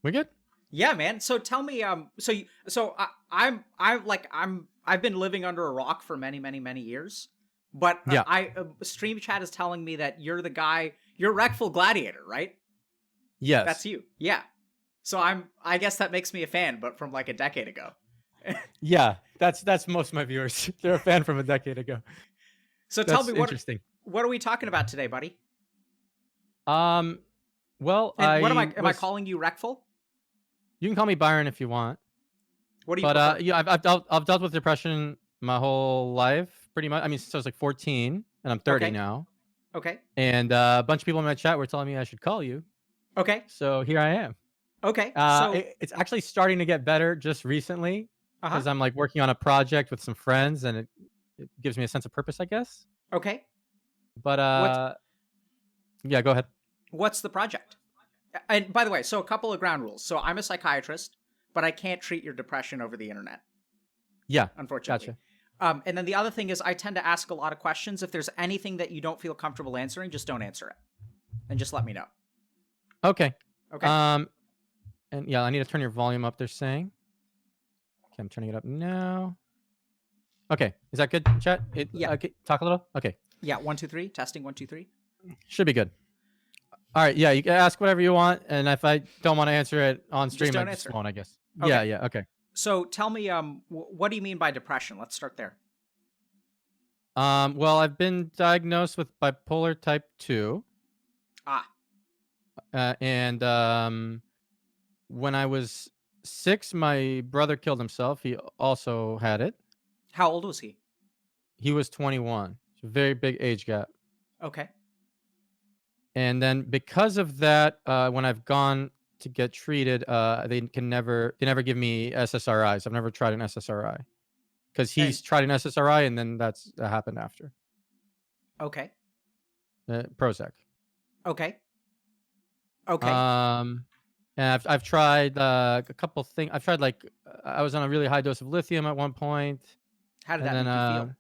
We good? Yeah, man. So tell me, I've been living under a rock for many, many, many years, but Yeah. Stream Chat is telling me that you're the guy, you're Reckful Gladiator, right? That's Yes. you. Yeah. So I guess that makes me a fan, but from like a decade ago. Yeah. That's most of my viewers. They're a fan from a decade ago. So tell That's me interesting. what are we talking about today, buddy? Um. Well, And what I am I was. calling you Reckful? You can call me Byron if you want, What do you but prefer? yeah, I've dealt with depression my whole life, pretty much. I mean, since I was like 14, and I'm 30 Okay. now. Okay. And a bunch of people in my chat were telling me I should call you, Okay. so here I am. Okay. So, It's actually starting to get better just recently uh-huh. because I'm like working on a project with some friends, and it gives me a sense of purpose, I guess. Okay. But What's yeah, go ahead. what's the project? And by the way, so a couple of ground rules. So I'm a psychiatrist, but I can't treat your depression over the internet, Yeah, unfortunately. gotcha. And then the other thing is I tend to ask a lot of questions. If there's anything that you don't feel comfortable answering, just don't answer it. And just let me know. Okay. Okay? And yeah, I need to turn your volume up. They're saying. Okay, I'm turning it up now. Okay, is that good, chat? Yeah. Okay, talk a little. Okay, Yeah, 1, 2, 3. Testing 1, 2, 3. should be good. All right, yeah, you can ask whatever you want, and if I don't want to answer it on Just stream, I don't just answer. won't, I guess. Okay. Yeah, okay. So tell me, what do you mean by depression? Let's start there. Well, I've been diagnosed with bipolar type 2. Ah. And when I was 6, my brother killed himself. He also had it. How old was he? He was 21. It's a very big age gap. Okay. And then because of that, when I've gone to get treated, they never give me SSRIs. I've never tried an SSRI because And he's tried an SSRI, and then that happened after. okay. Prozac. Okay. Okay. And I've tried a couple things. I've tried like I was on a really high dose of lithium at one point, How did and that then make you feel?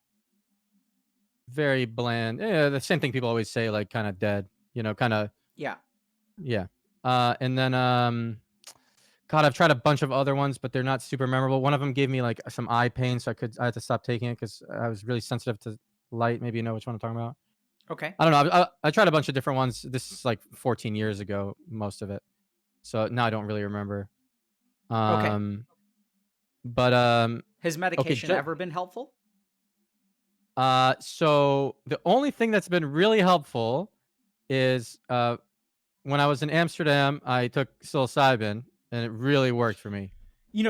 very bland. Yeah, the same thing people always say, like kind of dead. Kind of Yeah. yeah. And then God, I've tried a bunch of other ones, but they're not super memorable. One of them gave me like some eye pain, so I had to stop taking it because I was really sensitive to light. Maybe you know which one I'm talking about. Okay. I don't know. I tried a bunch of different ones. This is like 14 years ago, most of it. So now I don't really remember. Okay. But Has okay. medication ever been helpful? So the only thing that's been really helpful is when I was in Amsterdam, I took psilocybin, and it really worked for me.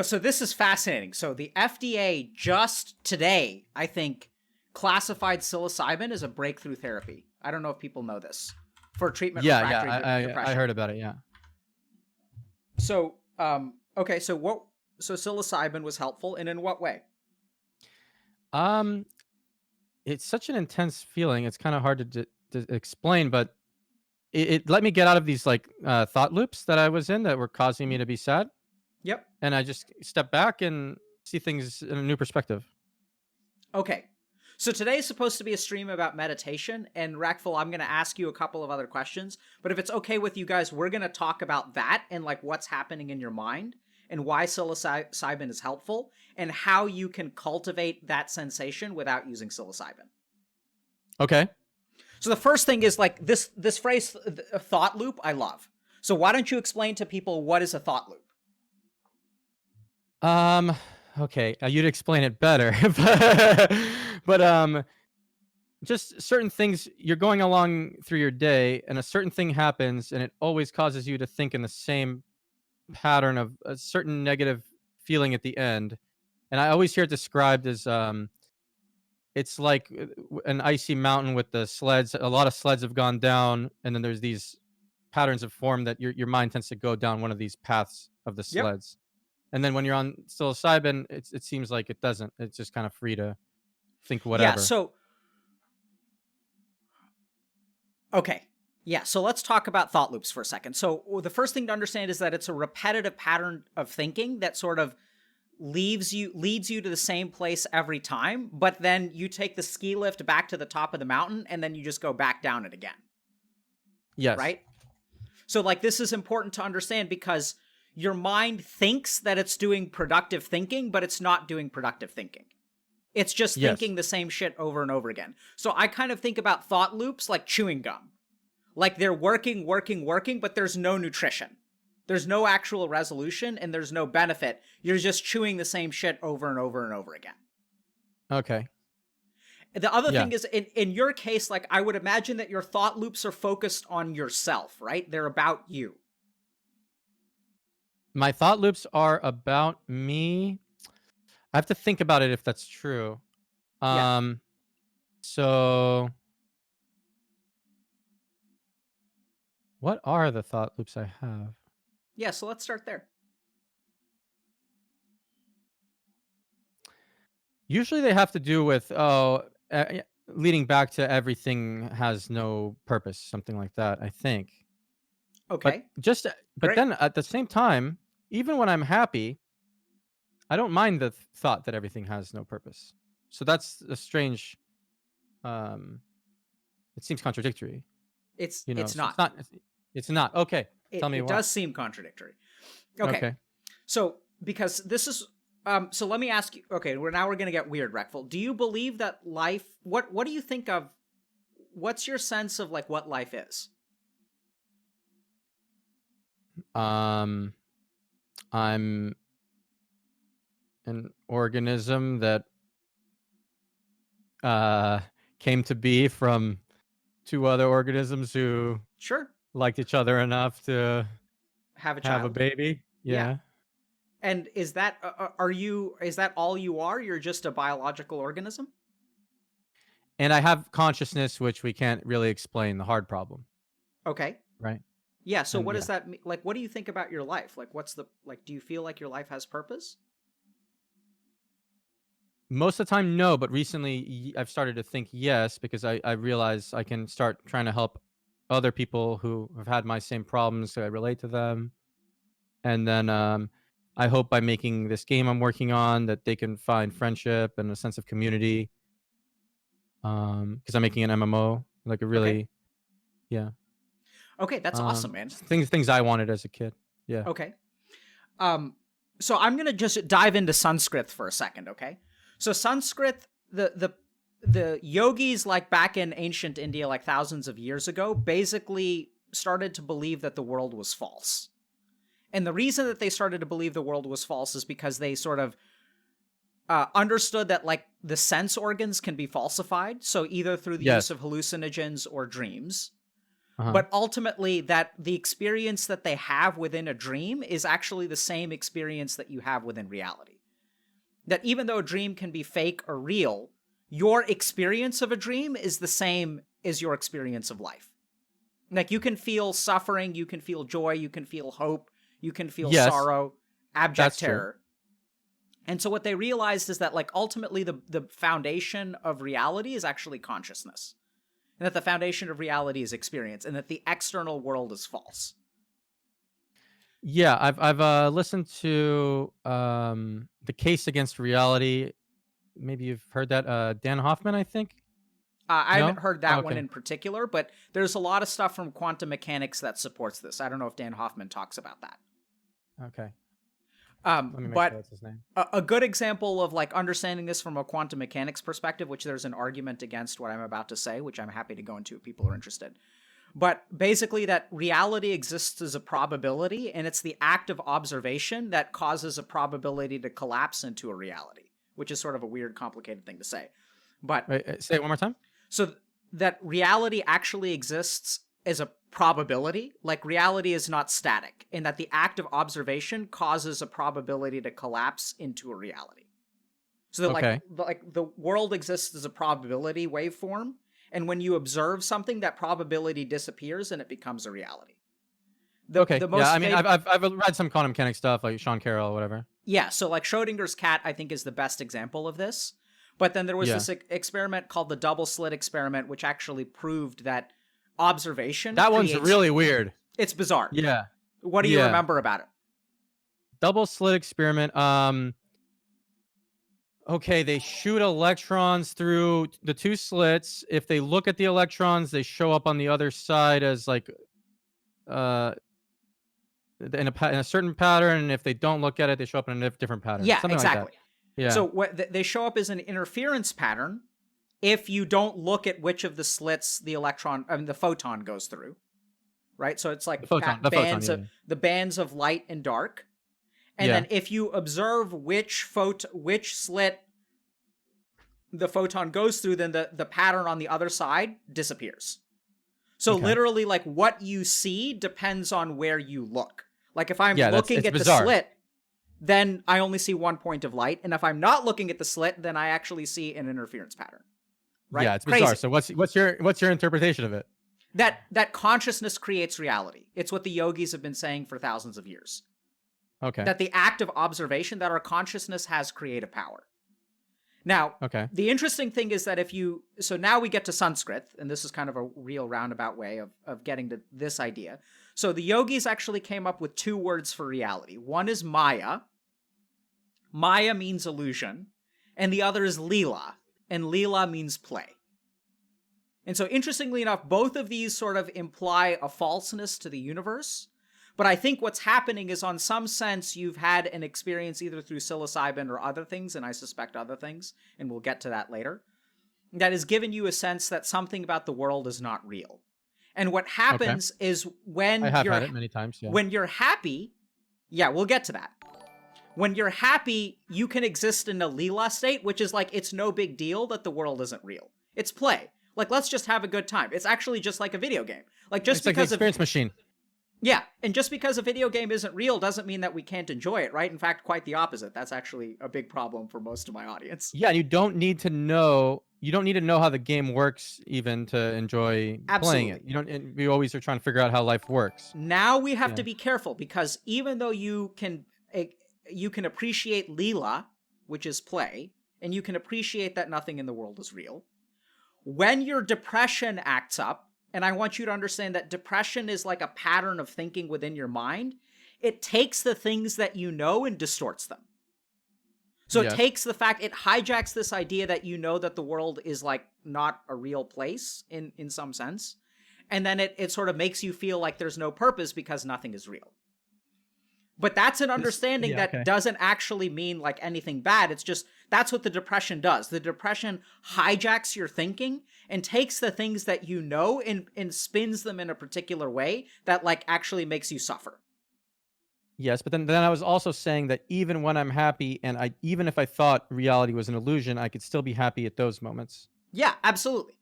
So this is fascinating. So the FDA just today, I think, classified psilocybin as a breakthrough therapy. I don't know if people know this for treatment refractory depression. I heard about it. Yeah. So, okay. So psilocybin was helpful, and in what way? It's such an intense feeling. It's kind of hard to explain, but it let me get out of these like thought loops that I was in that were causing me to be sad. Yep. And I just step back and see things in a new perspective. Okay. So today is supposed to be a stream about meditation, and Reckful, I'm going to ask you a couple of other questions, but if it's okay with you guys, we're going to talk about that and like what's happening in your mind and why psilocybin is helpful and how you can cultivate that sensation without using psilocybin. Okay. So the first thing is like this phrase, a thought loop, I love. So why don't you explain to people what is a thought loop? Okay, you'd explain it better, but just certain things you're going along through your day, and a certain thing happens, and it always causes you to think in the same pattern of a certain negative feeling at the end. And I always hear it described as it's like an icy mountain with the sleds. A lot of sleds have gone down, and then there's these patterns of form that your mind tends to go down one of these paths of the Yep. sleds. And then when you're on psilocybin, it seems like it doesn't. It's just kind of free to think whatever. Yeah, so okay. Yeah, so let's talk about thought loops for a second. So the first thing to understand is that it's a repetitive pattern of thinking that sort of leads you to the same place every time, but then you take the ski lift back to the top of the mountain and then you just go back down it again. Yes. Right? So like this is important to understand because your mind thinks that it's doing productive thinking, but it's not doing productive thinking. It's just Yes. thinking the same shit over and over again. So I kind of think about thought loops like chewing gum. Like they're working, but there's no nutrition. There's no actual resolution and there's no benefit. You're just chewing the same shit over and over and over again. Okay. The other Yeah. thing is, in your case, like I would imagine that your thought loops are focused on yourself, right? They're about you. My thought loops are about me. I have to think about it if that's true. Yeah. So what are the thought loops I have? Yeah, so let's start there. Usually they have to do with leading back to everything has no purpose, something like that, I think. But Okay. but Great. then at the same time, even when I'm happy, I don't mind the thought that everything has no purpose. So that's a strange it seems contradictory, It's you know. it's So not. it's not. Okay. Tell me It why. does seem contradictory. Okay. Okay. So because this is so let me ask you, okay, we're going to get weird, Reckful. Do you believe that life what do you think of what's your sense of like what life is? Um I'm an organism that uh came to be from two other organisms who Sure. liked each other enough to Have a have a child. baby. Yeah. Yeah. And is that are you is that all you are? You're just a biological organism? And I have consciousness, which we can't really explain, the hard problem, Okay. right? Yeah, so And what does yeah, that mean? Like what do you think about your life? Like what's the like do you feel like your life has purpose? most of the time, no, but recently I've started to think yes because I realize I can start trying to help other people who have had my same problems, so I relate to them. And then I hope by making this game I'm working on that they can find friendship and a sense of community. Because I'm making an MMO, like a Okay. really yeah. Okay, that's awesome, man. Things I wanted as a kid. Yeah. Okay. Um, so I'm gonna just dive into Sanskrit for a second, okay? So Sanskrit, the yogis like back in ancient India, like thousands of years ago, basically started to believe that the world was false. And the reason that they started to believe the world was false is because they sort of understood that like the sense organs can be falsified, so either through the use Yes. of hallucinogens or dreams. Uh-huh. But ultimately, that the experience that they have within a dream is actually the same experience that you have within reality. That even though a dream can be fake or real, your experience of a dream is the same as your experience of life. Like you can feel suffering, you can feel joy, you can feel hope, you can feel Yes, sorrow, abject that's true. terror. And so what they realized is that like ultimately the foundation of reality is actually consciousness. And that the foundation of reality is experience, and that the external world is false. Yeah, I've listened to The Case Against Reality. Maybe you've heard that Dan Hoffman, I think. I haven't No? heard Oh, that one okay. in particular, but there's a lot of stuff from quantum mechanics that supports this. I don't know if Dan Hoffman talks about that. Okay. Let me make sure But that's his name. a good example of like understanding this from a quantum mechanics perspective, which there's an argument against what I'm about to say, which I'm happy to go into if people are interested. But basically, that reality exists as a probability, and it's the act of observation that causes a probability to collapse into a reality, which is sort of a weird, complicated thing to say. But Wait, say it one more time. so that reality actually exists as a probability, like reality is not static, and that the act of observation causes a probability to collapse into a reality. So that Okay. like the world exists as a probability waveform, and when you observe something, that probability disappears and it becomes a reality. Okay. The Yeah, most I mean, I've read some quantum mechanics stuff like Sean Carroll or whatever. yeah, so like Schrodinger's cat, I think is the best example of this. But then there was Yeah. this experiment called the double slit experiment, which actually proved that observation That one's creates. really weird. It's bizarre. Yeah. What do you Yeah. remember about it? Double slit experiment. Okay, they shoot electrons through the two slits. If they look at the electrons, they show up on the other side as like uh in a certain pattern, and if they don't look at it, they show up in a different pattern, Yeah, something like that. exactly. Yeah. So what they show up as an interference pattern if you don't look at which of the slits the photon goes through, right? So it's like The photon. Yeah. the bands of light and dark. And Yeah. then if you observe which slit the photon goes through, then the pattern on the other side disappears. So Okay. literally, like, what you see depends on where you look. Like, if I'm looking at bizarre. the slit, then I only see one point of light. And if I'm not looking at the slit, then I actually see an interference pattern. Right? Yeah, it's Crazy. bizarre. So what's your interpretation of it? That consciousness creates reality. It's what the yogis have been saying for thousands of years. Okay. That the act of observation, that our consciousness has creative power. Now, Okay. the interesting thing is that so now we get to Sanskrit, and this is kind of a real roundabout way of getting to this idea. So the yogis actually came up with 2 words for reality. One is Maya. Maya means illusion, and the other is Lila, and Lila means play. And so interestingly enough, both of these sort of imply a falseness to the universe. But I think what's happening is, on some sense, you've had an experience either through psilocybin or other things, and I suspect other things, and we'll get to that later, that has given you a sense that something about the world is not real. And what happens is when I have had it many times. Yeah. when you're happy, yeah, we'll get to that. When you're happy, you can exist in a Lila state, which is like, it's no big deal that the world isn't real. It's play. Like, let's just have a good time. It's actually just like a video game. Like, just it's like because an experience machine. Yeah, and just because a video game isn't real doesn't mean that we can't enjoy it, right? In fact, quite the opposite. That's actually a big problem for most of my audience. Yeah, and you don't need to know how the game works even to enjoy playing it. We always are trying to figure out how life works. Now we have to be careful, because even though you can appreciate Lila, which is play, and you can appreciate that nothing in the world is real, when your depression acts up, and I want you to understand that depression is like a pattern of thinking within your mind, it takes the things that you know and distorts them. So it takes it hijacks this idea that you know that the world is like not a real place in some sense. And then it sort of makes you feel like there's no purpose because nothing is real. But that's an understanding that doesn't actually mean like anything bad. It's just, that's what the depression does. The depression hijacks your thinking and takes the things that you know and spins them in a particular way that like actually makes you suffer. Yes, but then I was also saying that even when I'm happy, and even if I thought reality was an illusion, I could still be happy at those moments. Yeah, absolutely.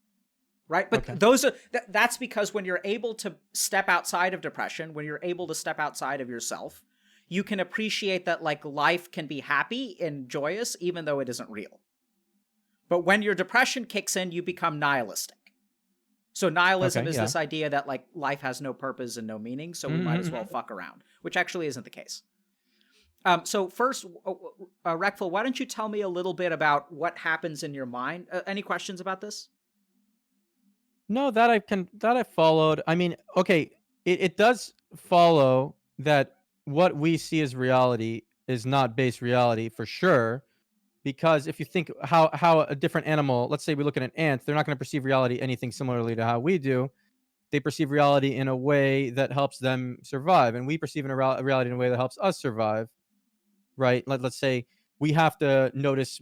Right? But that's because when you're able to step outside of depression, when you're able to step outside of yourself, you can appreciate that like life can be happy and joyous even though it isn't real. But when your depression kicks in, you become nihilistic. So nihilism is this idea that like life has no purpose and no meaning, so we might as well fuck around, which actually isn't the case. So first, Reckful, why don't you tell me a little bit about what happens in your mind? Any questions about this? No, that I followed. I mean, okay, it does follow that what we see as reality is not base reality for sure, because if you think how a different animal, let's say we look at an ant, they're not going to perceive reality anything similarly to how we do. They perceive reality in a way that helps them survive, and we perceive reality in a way that helps us survive, right? Let's say we have to notice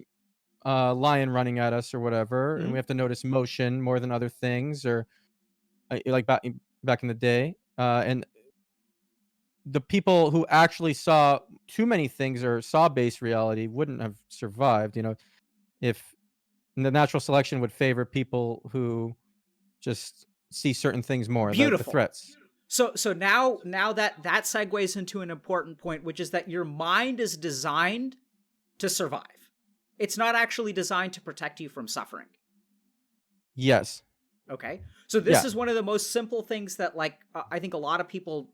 lion running at us or whatever, and we have to notice motion more than other things, or like back in the day, and the people who actually saw too many things or saw base reality wouldn't have survived. If the natural selection would favor people who just see certain things more, the threats. So now that segues into an important point, which is that your mind is designed to survive. It's not actually designed to protect you from suffering. Yes. Okay. So this is one of the most simple things that like I think a lot of people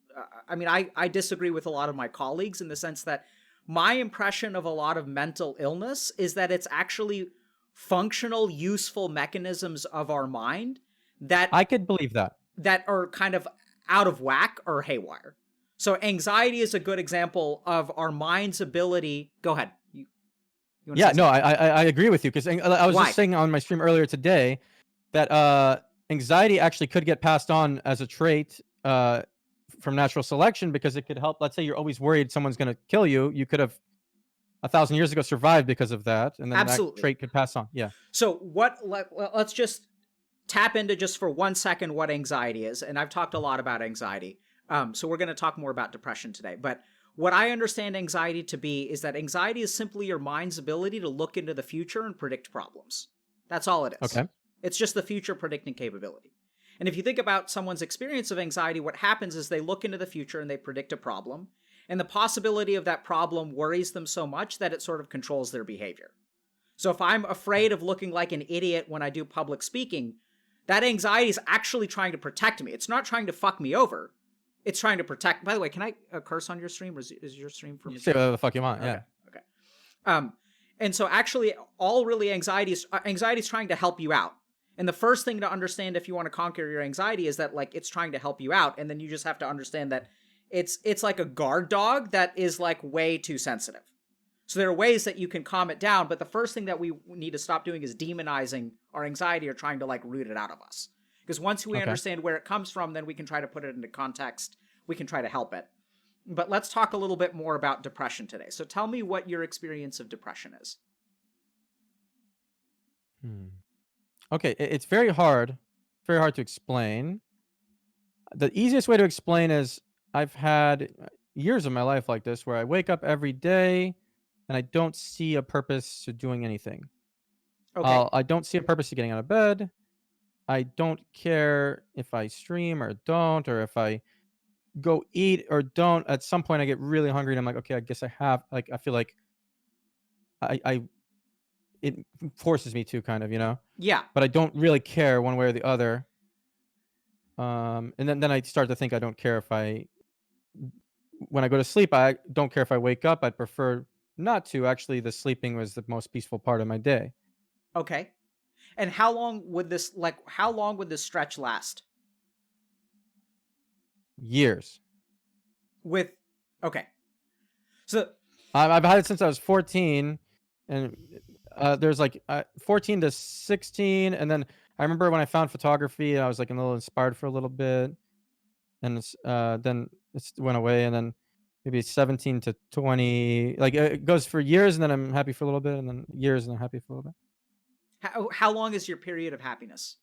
I disagree with a lot of my colleagues in the sense that my impression of a lot of mental illness is that it's actually functional, useful mechanisms of our mind that I could believe that are kind of out of whack or haywire. So anxiety is a good example of our mind's ability. Go ahead. I agree with you, because I was just saying on my stream earlier today that anxiety actually could get passed on as a trait from natural selection because it could help. Let's say you're always worried someone's going to kill you. You could have 1,000 years ago survived because of that, and then that Absolutely. trait could pass on. Yeah. So let's just tap into just for 1 second what anxiety is. And I've talked a lot about anxiety. So we're going to talk more about depression today. But what I understand anxiety to be is that anxiety is simply your mind's ability to look into the future and predict problems. That's all it is. Okay. It's just the future predicting capability. And if you think about someone's experience of anxiety, what happens is they look into the future and they predict a problem. And the possibility of that problem worries them so much that it sort of controls their behavior. So if I'm afraid of looking like an idiot when I do public speaking, that anxiety is actually trying to protect me. It's not trying to fuck me over. It's trying to protect. By the way, can I curse on your stream, or is your stream for me? Say whatever the fuck you want. Okay. Yeah. Okay. And so actually, all really anxiety is trying to help you out. And the first thing to understand if you want to conquer your anxiety is that like it's trying to help you out, and then you just have to understand that it's like a guard dog that is like way too sensitive. So there are ways that you can calm it down, but the first thing that we need to stop doing is demonizing our anxiety or trying to like root it out of us. Because once we understand where it comes from, then we can try to put it into context. We can try to help it. But let's talk a little bit more about depression today. So tell me what your experience of depression is. Okay, it's very hard to explain. The easiest way to explain is I've had years of my life like this where I wake up every day and I don't see a purpose to doing anything. Okay. I don't see a purpose to getting out of bed. I don't care if I stream or don't, or if I go eat or don't. At some point, I get really hungry and I'm like, okay, I guess I have. Like, I feel like it forces me to kind of, Yeah. But I don't really care one way or the other. And then I start to think I don't care if when I go to sleep, I don't care if I wake up. I'd prefer not to. Actually, the sleeping was the most peaceful part of my day. Okay. And how long would this stretch last? Years. Okay. So I've had it since I was 14, and there's like 14 to 16, and then I remember when I found photography, I was like a little inspired for a little bit, and then it went away, and then maybe 17 to 20, like it goes for years, and then I'm happy for a little bit, and then years, and I'm happy for a little bit. how long is your period of happiness?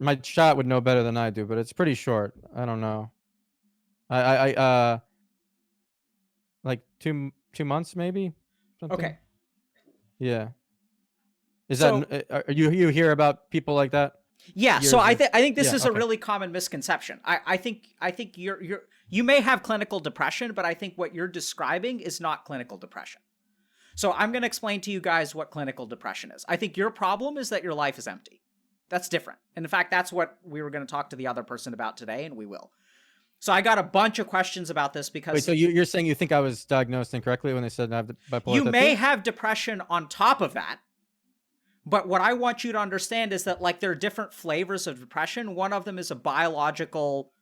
My chat would know better than I do, but it's pretty short. I don't know. I like 2 months maybe. Something. Okay. Yeah. Is So, that are you hear about people like that? yeah, so I think this is a okay. really common misconception. I think you may have clinical depression, but I think what you're describing is not clinical depression. So I'm going to explain to you guys what clinical depression is. I think your problem is that your life is empty. That's different. And in fact, that's what we were going to talk to the other person about today, and we will. So I got a bunch of questions about this because... Wait, so you're saying you think I was diagnosed incorrectly when they said I have bipolar? You may have depression on top of that, but what I want you to understand is that like there are different flavors of depression. One of them is a biological,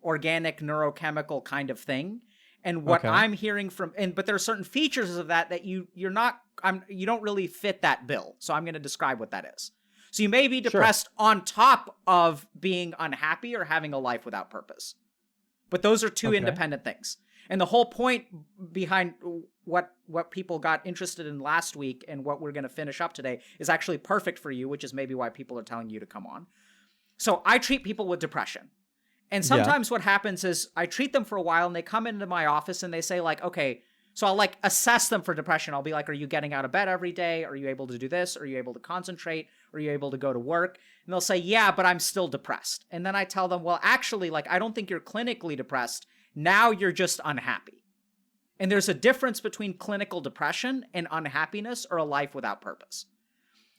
organic, neurochemical kind of thing. And what I'm hearing from, but there are certain features of that you don't really fit that bill. So I'm going to describe what that is. So you may be depressed on top of being unhappy or having a life without purpose. But those are two independent things. And the whole point behind what people got interested in last week and what we're going to finish up today is actually perfect for you, which is maybe why people are telling you to come on. So I treat people with depression. And sometimes what happens is I treat them for a while and they come into my office and they say like, okay, so I'll like assess them for depression. I'll be like, are you getting out of bed every day? Are you able to do this? Are you able to concentrate? Are you able to go to work? And they'll say, yeah, but I'm still depressed. And then I tell them, well, actually, like, I don't think you're clinically depressed. Now you're just unhappy. And there's a difference between clinical depression and unhappiness or a life without purpose.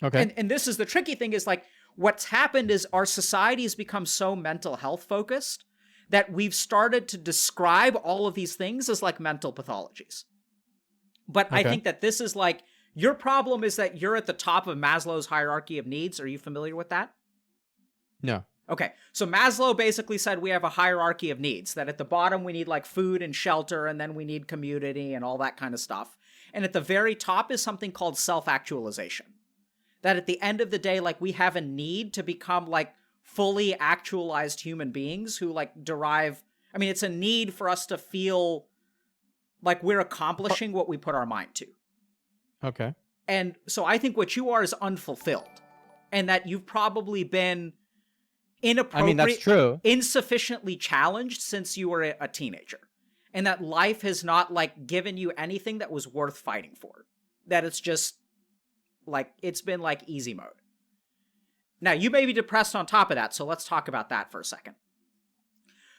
Okay. And this is the tricky thing is like, what's happened is our society has become so mental health focused that we've started to describe all of these things as like mental pathologies. But I think that this is like, your problem is that you're at the top of Maslow's hierarchy of needs. Are you familiar with that? No. Okay. So Maslow basically said we have a hierarchy of needs, that at the bottom we need like food and shelter, and then we need community and all that kind of stuff. And at the very top is something called self-actualization. That at the end of the day, like we have a need to become like fully actualized human beings who like derive, I mean, it's a need for us to feel like we're accomplishing what we put our mind to. Okay. And so I think what you are is unfulfilled, and that you've probably been I mean, that's inappropriate, true. insufficiently challenged since you were a teenager, and that life has not like given you anything that was worth fighting for. That it's just like, it's been like easy mode. Now, you may be depressed on top of that, so let's talk about that for a second.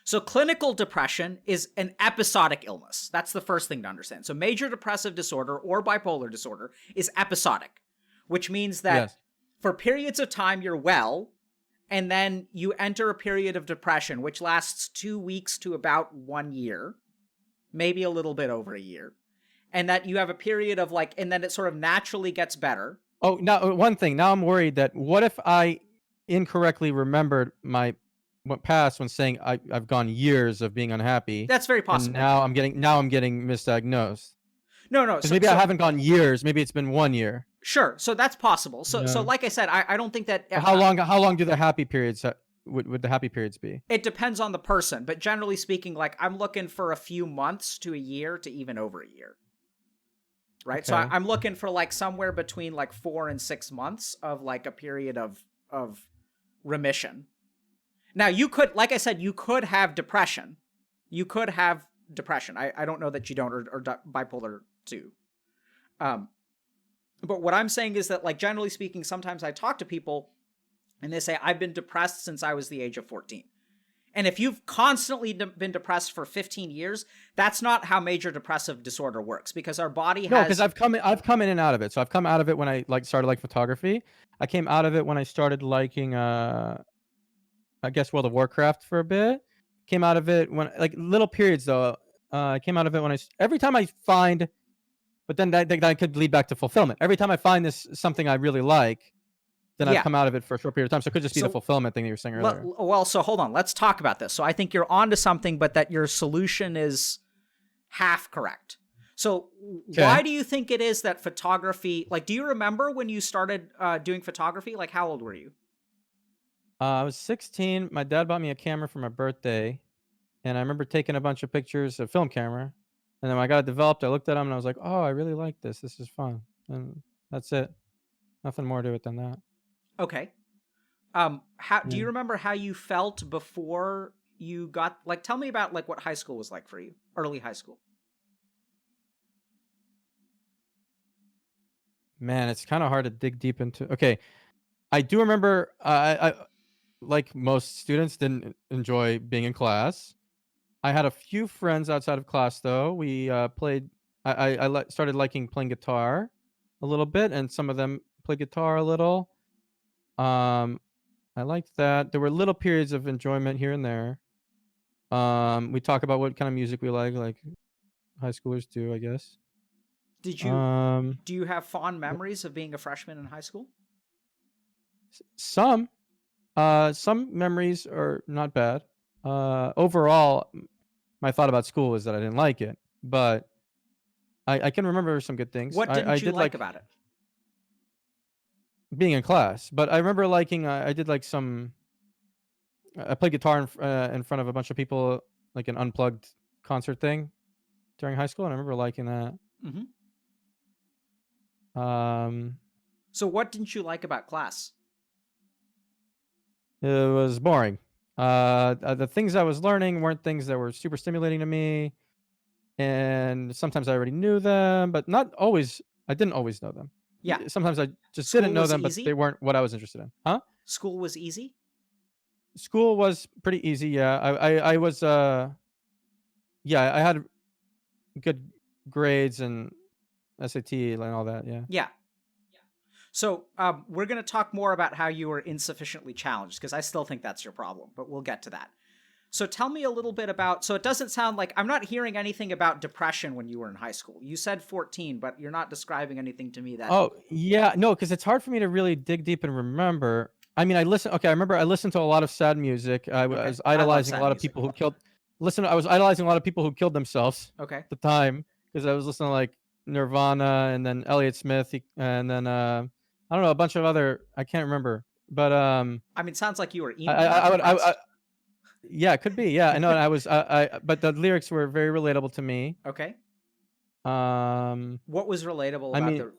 So clinical depression is an episodic illness. That's the first thing to understand. So major depressive disorder or bipolar disorder is episodic, which means that Yes. for periods of time you're well, and then you enter a period of depression, which lasts 2 weeks to about 1 year, maybe a little bit over a year. And that you have a period of like, and then it sort of naturally gets better. Oh, now one thing. Now I'm worried that what if I incorrectly remembered my past when saying I've gone years of being unhappy, That's very and possible. now I'm getting misdiagnosed. No, Because maybe I haven't gone years. Maybe it's been 1 year. Sure, so that's possible. So Yeah. like I said, I don't think that. How long do the happy periods would the happy periods be? It depends on the person, but generally speaking, like I'm looking for a few months to a year to even over a year. Right? So Okay. I'm looking for like somewhere between like 4 and 6 months of like a period of remission. Now you could, like I said, you could have depression. You could have depression. I don't know that you don't, or bipolar 2. But what I'm saying is that, like, generally speaking, sometimes I talk to people and they say, I've been depressed since I was the age of 14. And if you've constantly been depressed for 15 years, that's not how major depressive disorder works, because our body has... No, because I've come in and out of it. So I've come out of it when I started like photography. I came out of it when I started liking I guess World of Warcraft for a bit. Came out of it when like little periods though. I came out of it when every time I find, but then that could lead back to fulfillment. Every time I find something I really like, then I've come out of it for a short period of time. So it could just be the fulfillment thing that you were saying earlier. Well, so hold on. Let's talk about this. So I think you're onto something, but that your solution is half correct. So why do you think it is that photography, like, do you remember when you started doing photography? Like, how old were you? I was 16. My dad bought me a camera for my birthday, and I remember taking a bunch of pictures, a film camera. And then when I got it developed, I looked at them and I was like, "Oh, I really like this. This is fun." And that's it. Nothing more to it than that. Okay. How do you remember how you felt before you got, like, tell me about like what high school was like for you, early high school. Man, it's kind of hard to dig deep into. Okay, I do remember. I like most students didn't enjoy being in class. I had a few friends outside of class though. We played. Started liking playing guitar a little bit, and some of them played guitar a little. I liked that. There were little periods of enjoyment here and there. We talk about what kind of music we like high schoolers do, I guess. Do you have fond memories of being a freshman in high school? Some memories are not bad. Overall, my thought about school is that I didn't like it, but I can remember some good things. What didn't I you did like about it? being in class, but I remember liking. I did like some. I played guitar in front of a bunch of people, like an unplugged concert thing during high school, and I remember liking that. Mm-hmm. Um, So what didn't you like about class? It was boring. The things I was learning weren't things that were super stimulating to me, and sometimes I already knew them, but not always. I didn't always know them. Yeah. Sometimes I just School didn't know was them, but easy? they weren't what I was interested in. Huh? School was easy? School was pretty easy. Yeah, I was. Yeah, I had good grades and SAT and all that. Yeah. Yeah. So we're going to talk more about how you were insufficiently challenged, because I still think that's your problem, but we'll get to that. So tell me a little bit about, so it doesn't sound like, I'm not hearing anything about depression when you were in high school. You said 14, but you're not describing anything to me that... Oh, yeah. No, because it's hard for me to really dig deep and remember. I mean, I remember I listened to a lot of sad music. I was idolizing a lot of people who killed... I was idolizing a lot of people who killed themselves at the time, because I was listening to like Nirvana and then Elliott Smith and then I don't know, a bunch of other, I can't remember, But I mean, sounds like you were I emo. I, Not I would depressed. yeah, it could be. Yeah, I know. I was but the lyrics were very relatable to me. Okay. Um, What was relatable I about mean, the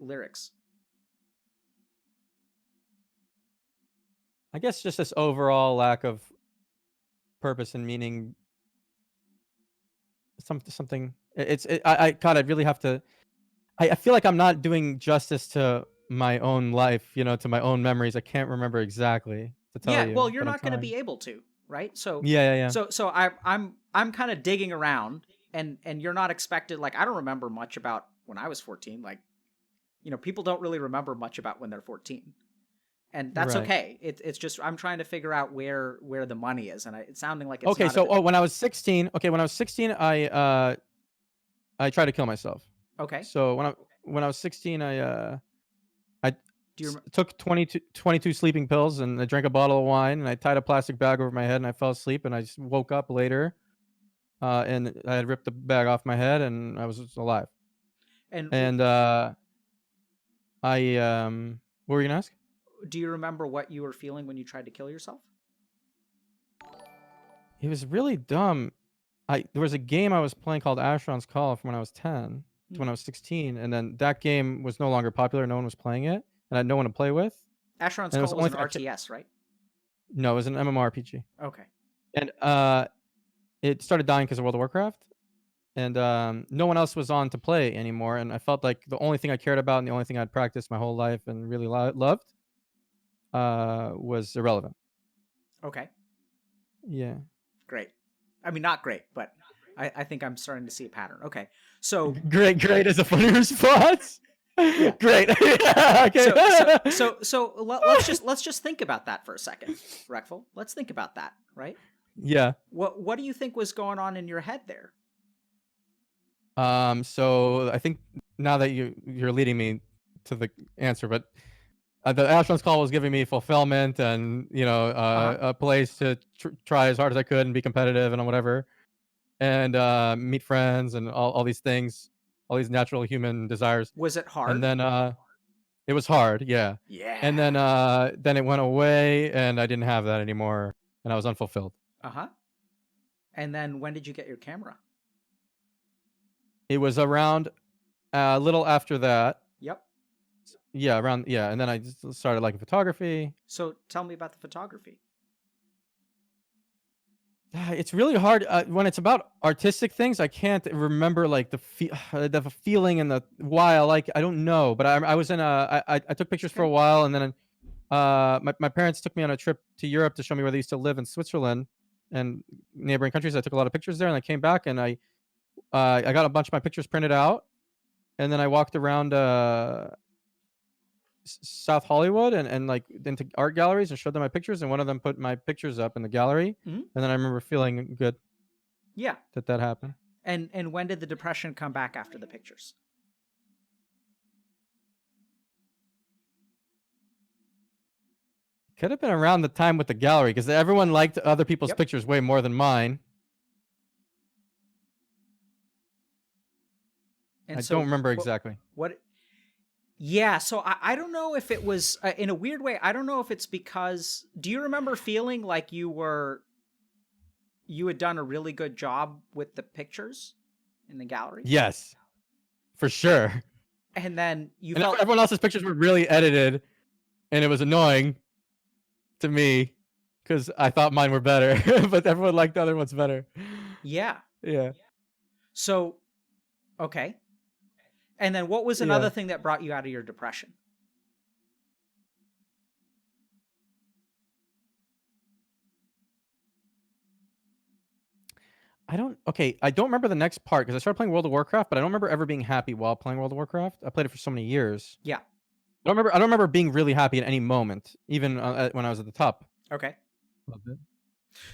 lyrics? I guess just this overall lack of purpose and meaning. Something. God, I'd really have to. I feel like I'm not doing justice to my own life, to my own memories. I can't remember exactly to tell Yeah, well, you, you're but I'm not going to trying. be able to, right? So, Yeah, yeah, yeah. I'm kind of digging around, and you're not expected. Like, I don't remember much about when I was 14. Like, people don't really remember much about when they're 14, and that's Right. okay. It's just I'm trying to figure out where the money is, and it's sounding like it's Okay, not at so the. when I was 16, I tried to kill myself. Okay. So when I was 16, I Do you? took 22 sleeping pills and I drank a bottle of wine and I tied a plastic bag over my head and I fell asleep and I just woke up later, and I had ripped the bag off my head and I was just alive. And And what were you gonna ask? do you remember what you were feeling when you tried to kill yourself? It was really dumb. There was a game I was playing called Asheron's Call from when I was 10 to Hmm. when I was 16, and then that game was no longer popular. No one was playing it, and I had no one to play with. Asheron's And it was Call the was only an thing RTS, right? no, it was an MMORPG, Okay. and it started dying because of World of Warcraft, and no one else was on to play anymore. And I felt like the only thing I cared about and the only thing I'd practiced my whole life and really loved was irrelevant. Okay. Yeah, Great. I mean, not great, but I think I'm starting to see a pattern. Okay. So great is a funny response. yeah. Great. Okay. Let's just think about that for a second, Reckful. Let's think about that, right? Yeah. What do you think was going on in your head there? So I think now that you're leading me to the answer, but the Astronaut's Call was giving me fulfillment and Uh huh. a place to try as hard as I could and be competitive and whatever, and meet friends and all these things, all these natural human desires. Was it And hard? then it was hard, yeah. And Yeah. then it went away, and I didn't have that anymore, and I was unfulfilled. Uh huh. And then when did you get your camera? It was around a little after that. Yep. Yeah, around yeah, and then I just started liking photography. So tell me about the photography. It's really hard when it's about artistic things. I can't remember like the feeling and the why I like. I don't know, but I was in I took It's pictures for okay. a while, and then my parents took me on a trip to Europe to show me where they used to live in Switzerland and neighboring countries. I took a lot of pictures there, and I came back and I got a bunch of my pictures printed out, and then I walked around South Hollywood and like into art galleries and showed them my pictures, and one of them put my pictures up in the gallery, Hmm. and then I remember feeling good Yeah. that happened. And when did the depression come back after the pictures? Could have been around the time with the gallery because everyone liked other people's Yep. pictures way more than mine. And I don't so remember what exactly. what yeah, so I don't know if it was in a weird way. I don't know if it's because do you remember feeling like you had done a really good job with the pictures in the gallery? Yes, for sure. And then you And felt everyone else's pictures were really edited, and it was annoying to me because I thought mine were better, but everyone liked the other ones better. yeah. Yeah, So okay. And then what was another yeah. thing that brought you out of your depression? I don't remember the next part because I started playing World of Warcraft, but I don't remember ever being happy while playing World of Warcraft. I played it for so many years. Yeah. I don't remember being really happy at any moment, even when I was at the top Okay. of it.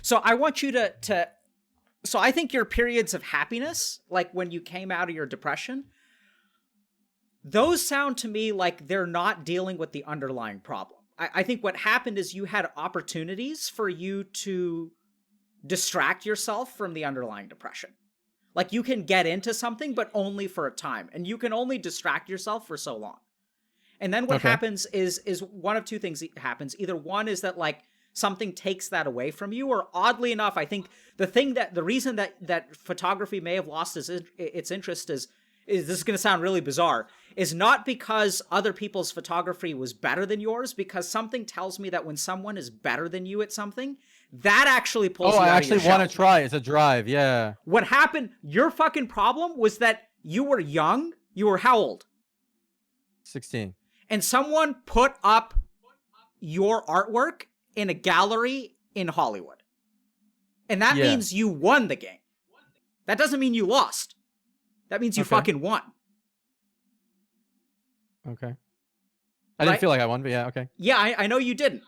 So I want you to so I think your periods of happiness, like when you came out of your depression, those sound to me like they're not dealing with the underlying problem. I think what happened is you had opportunities for you to distract yourself from the underlying depression. Like you can get into something, but only for a time, and you can only distract yourself for so long. And then what Okay. happens is one of two things happens. Either one is that like something takes that away from you, or oddly enough, I think the reason that photography may have lost its interest is this is going to sound really bizarre, is not because other people's photography was better than yours, because something tells me that when someone is better than you at something, that actually pulls Oh, you I out of your actually want shell. to try. It's a drive. Yeah. What happened, your fucking problem was that you were young, you were how old? 16. And someone put up your artwork in a gallery in Hollywood. And that Yeah. means you won the game. That doesn't mean you lost. That means you Okay. fucking won. Okay. I Right? didn't feel like I won, but yeah, okay. Yeah, I know you didn't.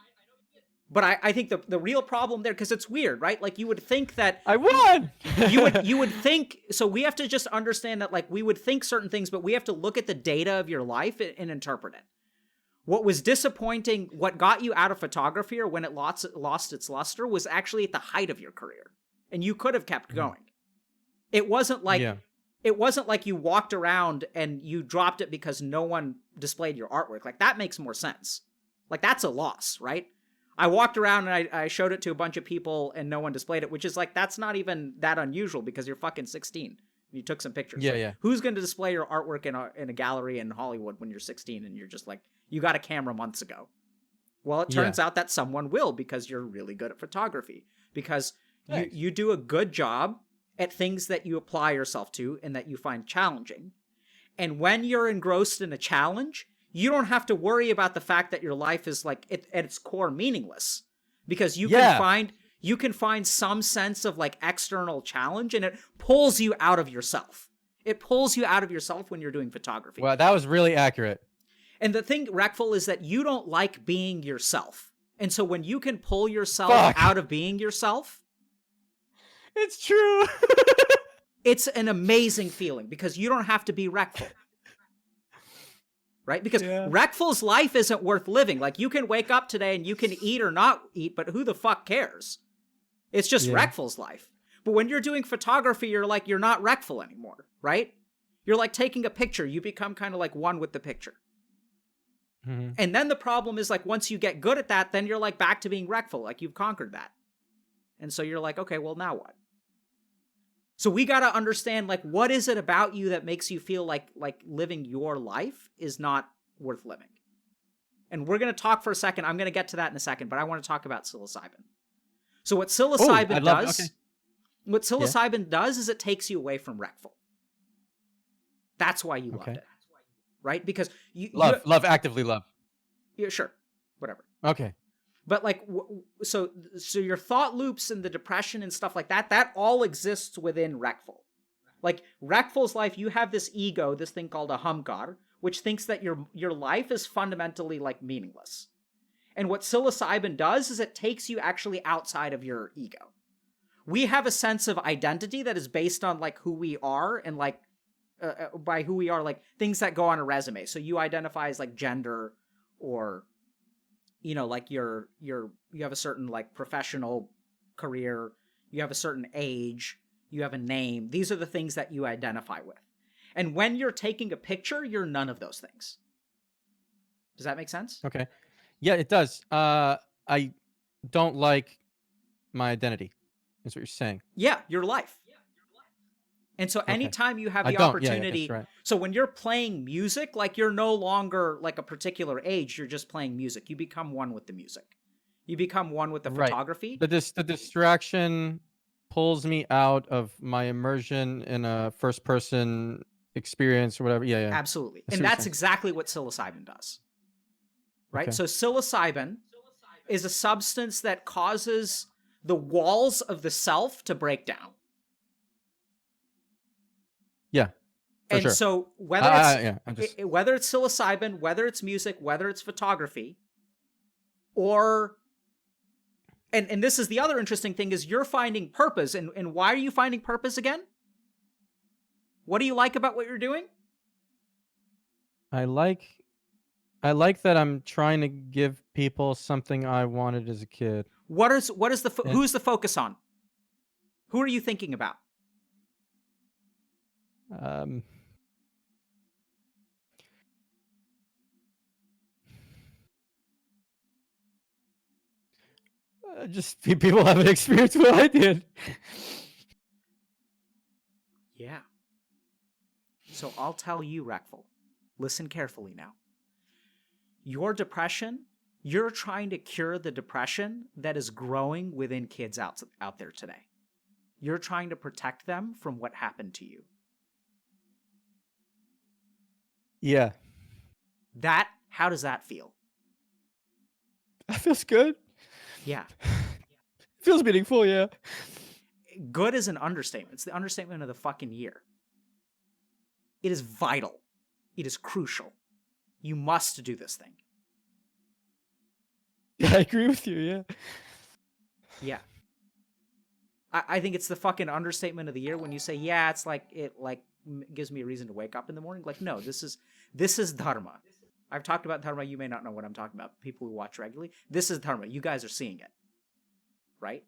But I think the real problem there, because it's weird, right? Like you would think that I won. you would think, so we have to just understand that like we would think certain things, but we have to look at the data of your life and interpret it. What was disappointing, what got you out of photography, or when it lost its luster, was actually at the height of your career, and you could have kept going. It wasn't like Yeah. it wasn't like you walked around and you dropped it because no one displayed your artwork. Like that makes more sense. Like that's a loss, right? I walked around and I showed it to a bunch of people and no one displayed it, which is like, that's not even that unusual because you're fucking 16. You took some pictures. Yeah, Like, yeah. who's going to display your artwork in a gallery in Hollywood when you're 16 and you're just like, you got a camera months ago? Well, it turns out that someone will, because you're really good at photography, because you do a good job at things that you apply yourself to and that you find challenging. And when you're engrossed in a challenge, you don't have to worry about the fact that your life is like at its core meaningless, because you can find some sense of like external challenge, and it pulls you out of yourself. It pulls you out of yourself when you're doing photography. Well, that was really accurate. And the thing, Reckful, is that you don't like being yourself. And so when you can pull yourself out of being yourself, it's true. it's an amazing feeling, because you don't have to be Reckful. Right? Because Reckful's life isn't worth living. Like, you can wake up today and you can eat or not eat, but who the fuck cares? It's just Reckful's life. But when you're doing photography, you're like, you're not Reckful anymore, right? You're like taking a picture. You become kind of like one with the picture. Mm-hmm. And then the problem is, like, once you get good at that, then you're like back to being Reckful. Like, you've conquered that. And so you're like, okay, well, now what? So we got to understand, like, what is it about you that makes you feel like living your life is not worth living? And we're going to talk for a second. I'm going to get to that in a second, but I want to talk about psilocybin. So what psilocybin does is it takes you away from Reckful. That's why you loved it. Right? Because you actively love. Yeah, sure. Whatever. Okay. But like, so your thought loops and the depression and stuff like that all exists within Reckful. Like, Reckful's life, you have this ego, this thing called a humkar, which thinks that your life is fundamentally like meaningless. And what psilocybin does is it takes you actually outside of your ego. We have a sense of identity that is based on like who we are, and like by who we are, like things that go on a resume. So you identify as like gender, or you know, like you have a certain like professional career, you have a certain age, you have a name. These are the things that you identify with. And when you're taking a picture, you're none of those things. Does that make sense? Okay. Yeah, it does. I don't like my identity. That's what you're saying. Yeah, your life. And so anytime you have the opportunity, so when you're playing music, like, you're no longer like a particular age, you're just playing music. You become one with the music. You become one with the photography. The distraction pulls me out of my immersion in a first person experience or whatever. Yeah. Absolutely. And that's exactly what psilocybin does. Right? Okay. So psilocybin is a substance that causes the walls of the self to break down. Yeah. And sure. So whether it's psilocybin, whether it's music, whether it's photography, or and this is the other interesting thing, is you're finding purpose. And why are you finding purpose again? What do you like about what you're doing? I like that I'm trying to give people something I wanted as a kid. Who's the focus on? Who are you thinking about? Just people haven't experienced what I did. Yeah. So I'll tell you, Reckful, listen carefully now. Your depression, you're trying to cure the depression that is growing within kids out there today. You're trying to protect them from what happened to you. Yeah. How does that feel? That feels good. Yeah. Feels meaningful, yeah. Good is an understatement. It's the understatement of the fucking year. It is vital. It is crucial. You must do this thing. Yeah, I agree with you, yeah. Yeah. I think it's the fucking understatement of the year when you say, yeah, it's like, it like gives me a reason to wake up in the morning. Like, no, this is Dharma. I've talked about Dharma. You may not know what I'm talking about. People who watch regularly. This is Dharma. You guys are seeing it. Right?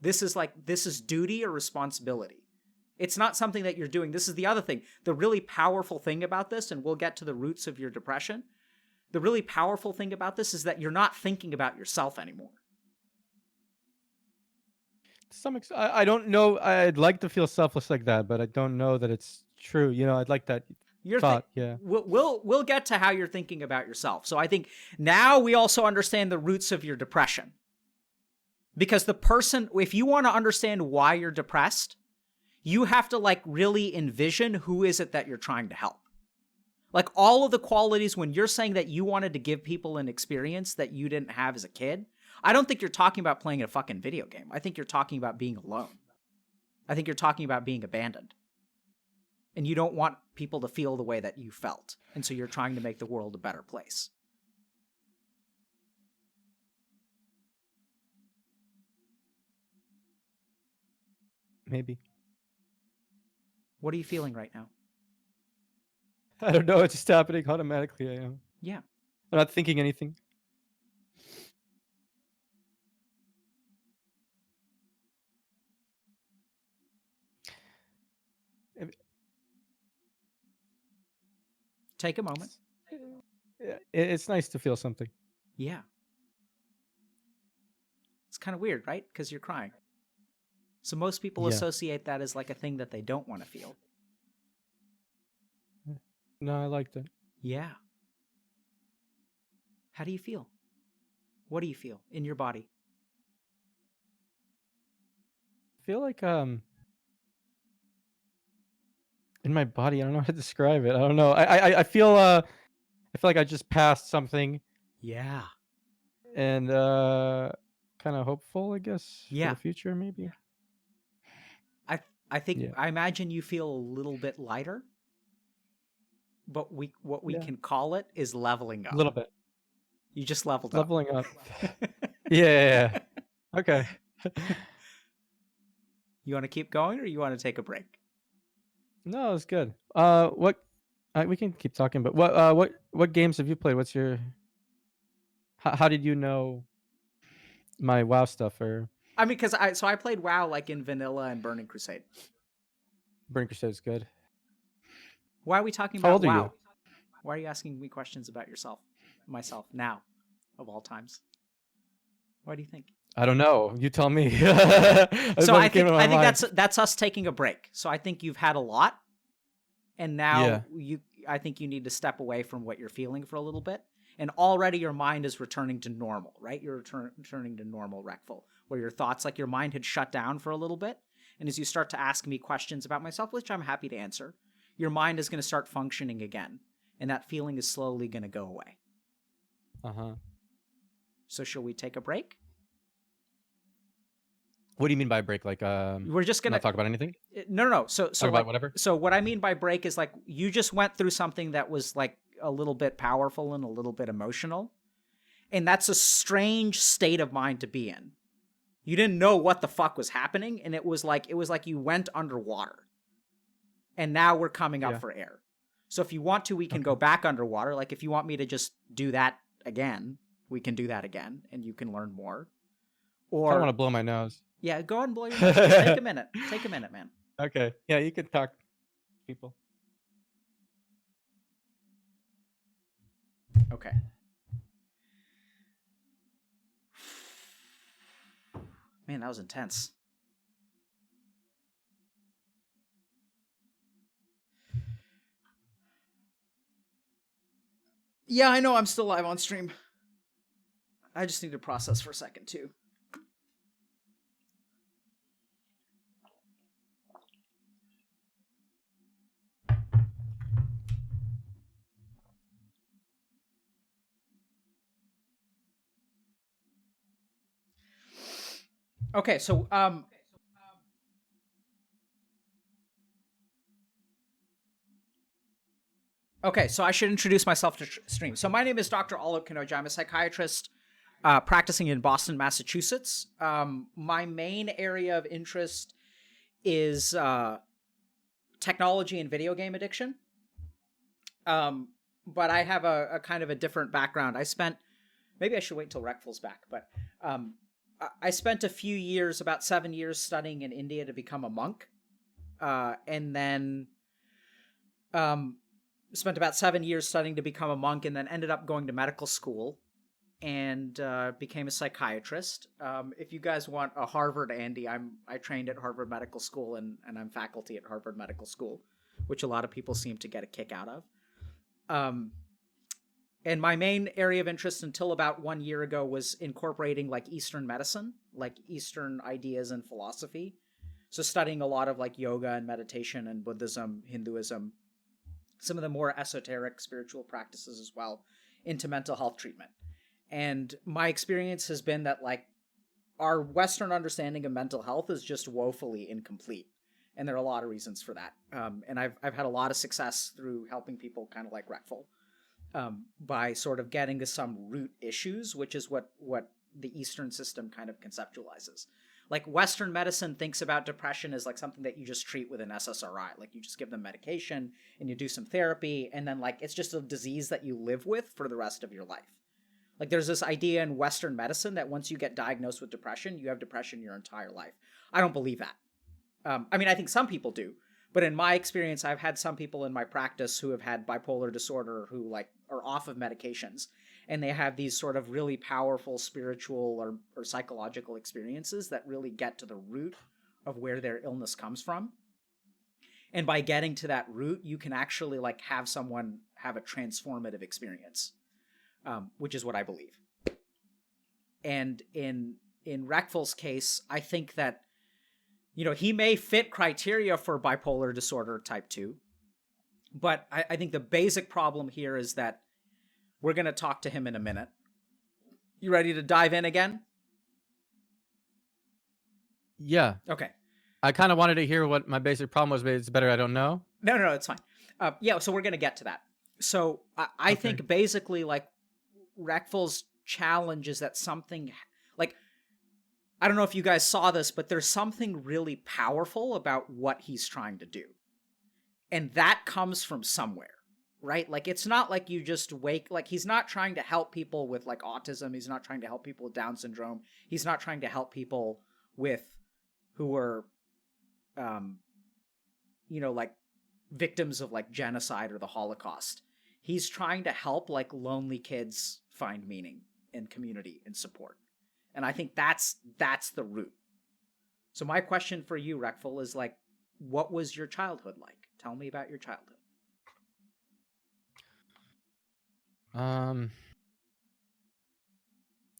This is duty or responsibility. It's not something that you're doing. This is the other thing. The really powerful thing about this, and we'll get to the roots of your depression. The really powerful thing about this is that you're not thinking about yourself anymore. I don't know. I'd like to feel selfless like that, but I don't know that it's true. I'd like that thought. Yeah. We'll get to how you're thinking about yourself. So I think now we also understand the roots of your depression. Because if you want to understand why you're depressed, you have to like really envision who is it that you're trying to help. Like all of the qualities when you're saying that you wanted to give people an experience that you didn't have as a kid, I don't think you're talking about playing a fucking video game. I think you're talking about being alone. I think you're talking about being abandoned. And you don't want people to feel the way that you felt. And so you're trying to make the world a better place. Maybe. What are you feeling right now? I don't know. It's just happening automatically. I am. Yeah. I'm not thinking anything. Take a moment. It's nice to feel something. Yeah. It's kind of weird, right? Because you're crying. So most people associate that as like a thing that they don't want to feel. No, I liked it. Yeah. How do you feel? What do you feel in your body? I feel like in my body, I don't know how to describe it. I don't know. I feel like I just passed something. Yeah. And kind of hopeful, I guess, for Yeah. the future, maybe. I think I imagine you feel a little bit lighter. But what we can call it is leveling up. A little bit. You just leveled up. Leveling up. Yeah. Okay. You want to keep going or you want to take a break? No, it's good. We can keep talking, but what games have you played? What's your how did you know my WoW stuff? Or I mean, because I played WoW like in Vanilla and Burning Crusade. Burning Crusade is good. Why are we talking about WoW? Why are you asking me questions about myself now, of all times? Why do you think? I don't know. You tell me. So I think that's us taking a break. So I think you've had a lot, and now I think you need to step away from what you're feeling for a little bit. And already your mind is returning to normal, right? You're returning to normal, Reckful, where your thoughts, like your mind had shut down for a little bit. And as you start to ask me questions about myself, which I'm happy to answer, your mind is going to start functioning again. And that feeling is slowly going to go away. Uh-huh. So shall we take a break? What do you mean by break? Like, we're just going to talk about anything? No. So talk about whatever? So what I mean by break is like, you just went through something that was like a little bit powerful and a little bit emotional. And that's a strange state of mind to be in. You didn't know what the fuck was happening. And it was like you went underwater. And now we're coming up for air. So if you want to, we can go back underwater. Like if you want me to just do that again, we can do that again and you can learn more. Or I don't want to blow my nose. Yeah, go ahead and blow your nose. Just take a minute. Take a minute, man. Okay. Yeah, you can talk, people. Okay. Man, that was intense. Yeah, I know I'm still live on stream. I just need to process for a second, too. Okay, so okay, so I should introduce myself to stream. So my name is Dr. Alok Kanoja. I'm a psychiatrist practicing in Boston, Massachusetts. My main area of interest is technology and video game addiction. But I have a kind of a different background. Maybe I should wait till Reckful's back, but I spent a few years, about 7 years, studying in India to become a monk. And then spent about 7 years studying to become a monk, and then ended up going to medical school and became a psychiatrist. If you guys want a Harvard Andy, I trained at Harvard Medical School, and I'm faculty at Harvard Medical School, which a lot of people seem to get a kick out of. And my main area of interest until about 1 year ago was incorporating like Eastern medicine, like Eastern ideas and philosophy. So studying a lot of like yoga and meditation and Buddhism, Hinduism, some of the more esoteric spiritual practices as well, into mental health treatment. And my experience has been that like our Western understanding of mental health is just woefully incomplete. And there are a lot of reasons for that. And I've had a lot of success through helping people kind of like Reckful by sort of getting to some root issues, which is what the Eastern system kind of conceptualizes. Like Western medicine thinks about depression as like something that you just treat with an SSRI. Like you just give them medication and you do some therapy, and then like it's just a disease that you live with for the rest of your life. Like there's this idea in Western medicine that once you get diagnosed with depression, you have depression your entire life. I don't believe that. I mean, I think some people do, but in my experience, I've had some people in my practice who have had bipolar disorder who like are off of medications, and they have these sort of really powerful spiritual or psychological experiences that really get to the root of where their illness comes from. And by getting to that root, you can actually like have someone have a transformative experience, which is what I believe. And in Reckful's case, I think that, you know, he may fit criteria for bipolar disorder type 2, but I think the basic problem here is that we're going to talk to him in a minute. You ready to dive in again? Yeah. Okay. I kind of wanted to hear what my basic problem was, but it's better I don't know. No, it's fine. Yeah, so we're going to get to that. So I think basically like Reckful's challenge is that something like, I don't know if you guys saw this, but there's something really powerful about what he's trying to do. And that comes from somewhere, right? Like, it's not like you just like, he's not trying to help people with like autism. He's not trying to help people with Down syndrome. He's not trying to help people with who are, you know, like victims of like genocide or the Holocaust. He's trying to help like lonely kids find meaning and community and support. And I think that's the root. So my question for you, Reckful, is like, what was your childhood like? Tell me about your childhood.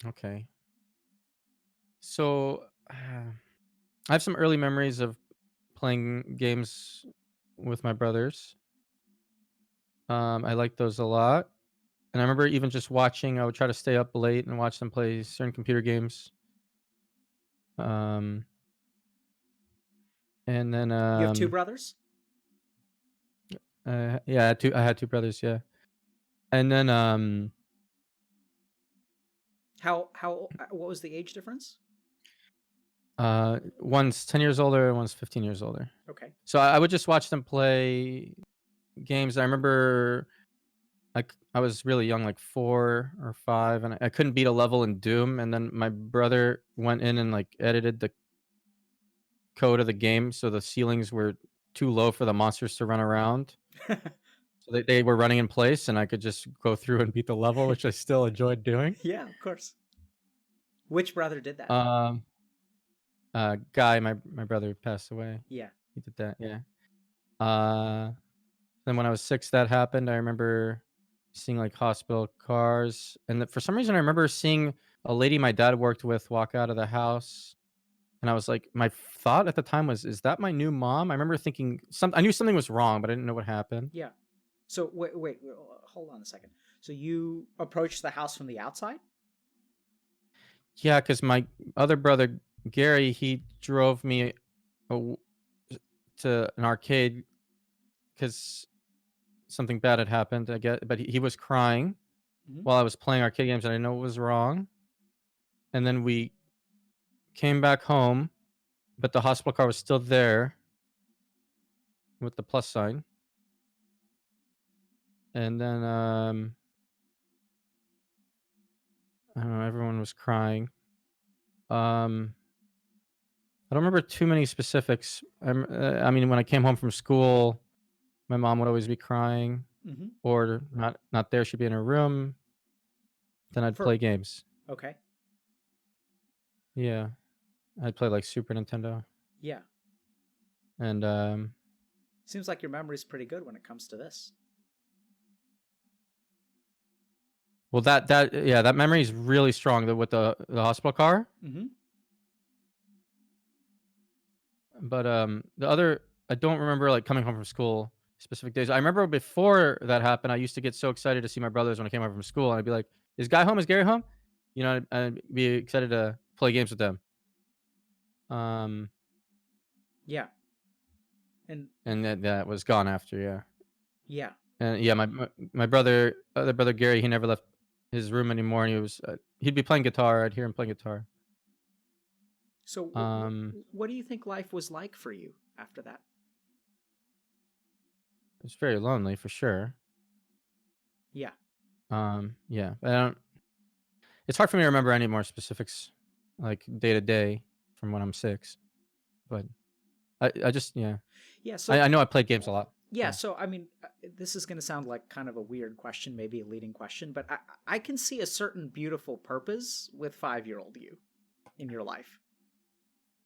Okay. So I have some early memories of playing games with my brothers. I liked those a lot. And I remember even just watching, I would try to stay up late and watch them play certain computer games. And then You have two brothers? yeah, I had two brothers, yeah. And then what was the age difference? one's 10 years older and one's 15 years older. Okay. So I would just watch them play games. I remember I was really young, like 4 or 5, and I couldn't beat a level in Doom, and then my brother went in and like edited the code of the game so the ceilings were too low for the monsters to run around. So they were running in place, and I could just go through and beat the level, which I still enjoyed doing. Yeah, of course. Which brother did that? Guy, my brother passed away. Yeah. He did that. Yeah. Uh, then when I was 6, that happened. I remember seeing like hospital cars, and for some reason, I remember seeing a lady my dad worked with walk out of the house, and I was like, my thought at the time was, "Is that my new mom?" I remember thinking I knew something was wrong, but I didn't know what happened. Yeah. So wait, hold on a second. So you approached the house from the outside? Yeah, because my other brother Gary, he drove me aw- to an arcade because something bad had happened. I get, but he was crying Hmm. while I was playing arcade games, and I know it was wrong. And then we came back home, but the hospital car was still there with the plus sign. And then I don't know, everyone was crying. Um, I don't remember too many specifics. I mean, when I came home from school, my mom would always be crying, Hmm. or not there. She'd be in her room. Then I'd For play games. okay. Yeah, I'd play like Super Nintendo, Yeah. and Seems like your memory's pretty good when it comes to this. well, that yeah, that memory is really strong. With the hospital car, Hmm. but the other, I don't remember like coming home from school specific days. I remember before that happened, I used to get so excited to see my brothers when I came home from school, and I'd be like, "Is Guy home? Is Gary home?" You know, I'd be excited to play games with them. Um, Yeah. And and that was gone after, yeah. yeah. And yeah, my other brother Gary, he never left his room anymore, and he'd be playing guitar. I'd hear him playing guitar. So Um, what do you think life was like for you after that? it's very lonely for sure. Yeah. Yeah, I don't. It's hard for me to remember any more specifics, like day to day, from when I'm 6. But I just yeah, Yeah. So I know I played games a lot. yeah. Yeah, So I mean, this is going to sound like kind of a weird question, maybe a leading question, but I can see a certain beautiful purpose with 5-year-old you in your life.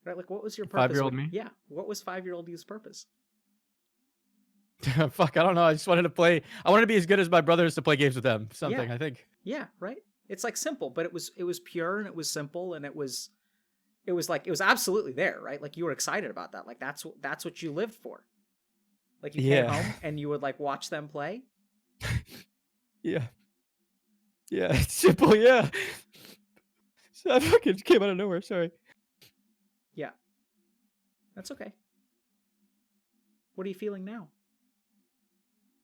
Right? Like, what was your purpose? 5-year-old me. Yeah. What was 5-year-old you's purpose? Fuck, I don't know. I just wanted to play. I wanted to be as good as my brothers to play games with them. Yeah. Something I think. Yeah. Right. It's like simple, but it was pure and it was simple and it was like it was absolutely there, right? Like you were excited about that. Like that's what you lived for. Like you came Yeah, home and you would like watch them play. yeah, yeah. It's simple. Yeah. So I fucking came out of nowhere. Sorry. Yeah. That's okay. What are you feeling now?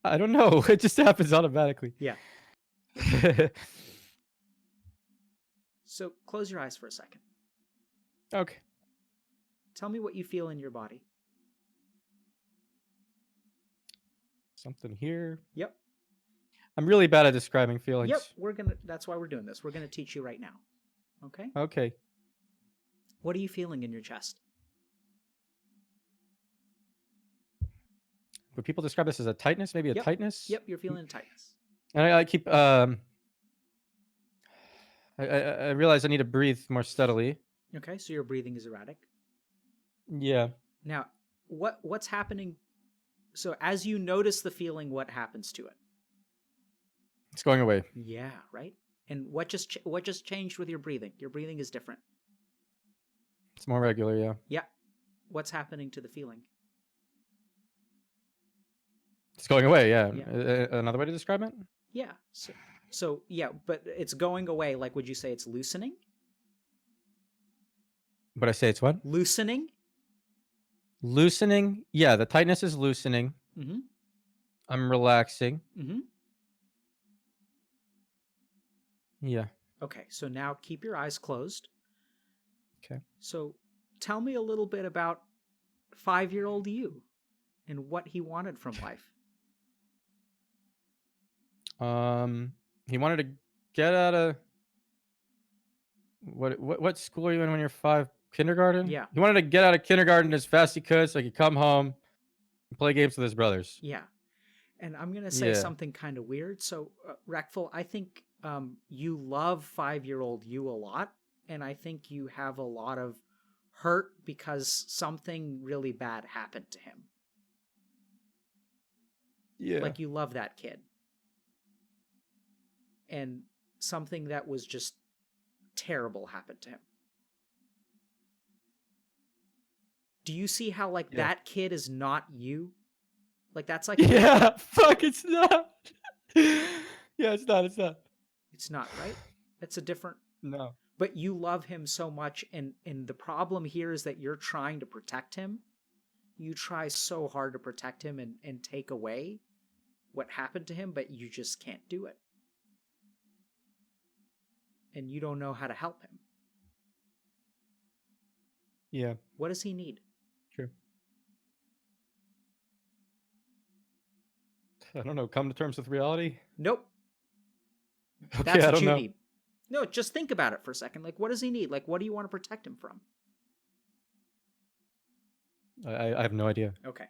I don't know. It just happens automatically. Yeah. So close your eyes for a second. Okay. Tell me what you feel in your body. Something here. Yep. I'm really bad at describing Yep. feelings. That's why we're doing this. We're gonna teach you right now. Okay? Okay. What are you feeling in your chest? Would people describe this as a tightness? Maybe a Yep. tightness? Yep, you're feeling a tightness. And I keep I realize I need to breathe more steadily. Okay, so your breathing is erratic. Yeah. Now, what's happening? So as you notice the feeling, what happens to it? It's going away. Yeah, right. And what just changed with your breathing? Your breathing is different. It's more regular, yeah. Yeah. What's happening to the feeling? It's going away, yeah. Yeah. Another way to describe it? Yeah. So yeah, but it's going away. Like, would you say it's loosening? Would I say it's what? Loosening. Loosening. Yeah, the tightness is loosening. Mm-hmm. I'm relaxing. Mm-hmm. Yeah. Okay. So now keep your eyes closed. Okay. So tell me a little bit about 5-year-old you and what he wanted from life. He wanted to get out of what school are you in when you're 5? Kindergarten? Yeah. He wanted to get out of kindergarten as fast as he could so he could come home and play games with his brothers. Yeah. And I'm going to say Yeah. something kind of weird. So, Reckful, I think you love 5-year-old you a lot. And I think you have a lot of hurt because something really bad happened to him. Yeah. Like you love that kid. And something that was just terrible happened to him. Do you see how like that kid is not you? Like that's like Yeah, fuck, it's not. Yeah, it's not. It's not, right? It's a different. No. But you love him so much, and the problem here is that you're trying to protect him. You try so hard to protect him and take away what happened to him, but you just can't do it. And you don't know how to help him. Yeah. What does he need? True. I don't know. Come to terms with reality? Nope. Okay, That's I what don't you know. need. No, just think about it for a second. Like, what does he need? Like, what do you want to protect him from? I have no idea. Okay.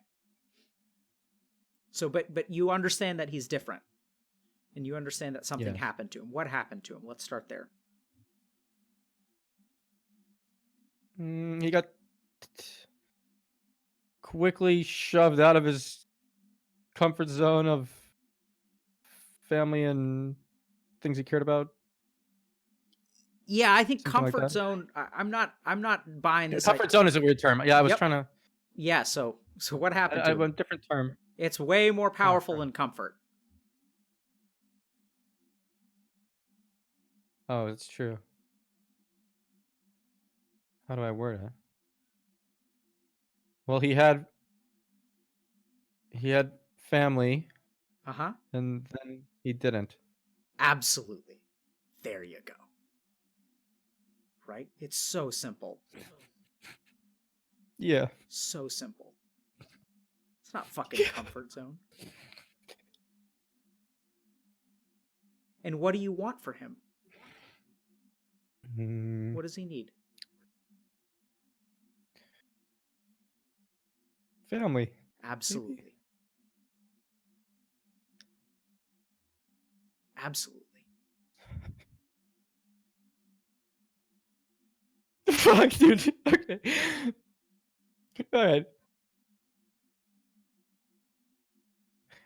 So, but you understand that he's different. And you understand that something happened to him. What happened to him? Let's start there. He got quickly shoved out of his comfort zone of family and things he cared about. Yeah, I think Something like comfort that. zone. I'm not buying this. Comfort zone is a weird term. Yeah, I was trying to. Yeah. So what happened to I him? went different term. It's way more powerful than comfort. Oh, it's true. How do I word it? Well, he had family. Uh-huh. And then he didn't. Absolutely. There you go. Right? It's so simple. Yeah. So simple. It's not fucking comfort zone. And what do you want for him? What does he need? Family. Absolutely. Maybe? Absolutely. Fuck, dude. Okay. All right.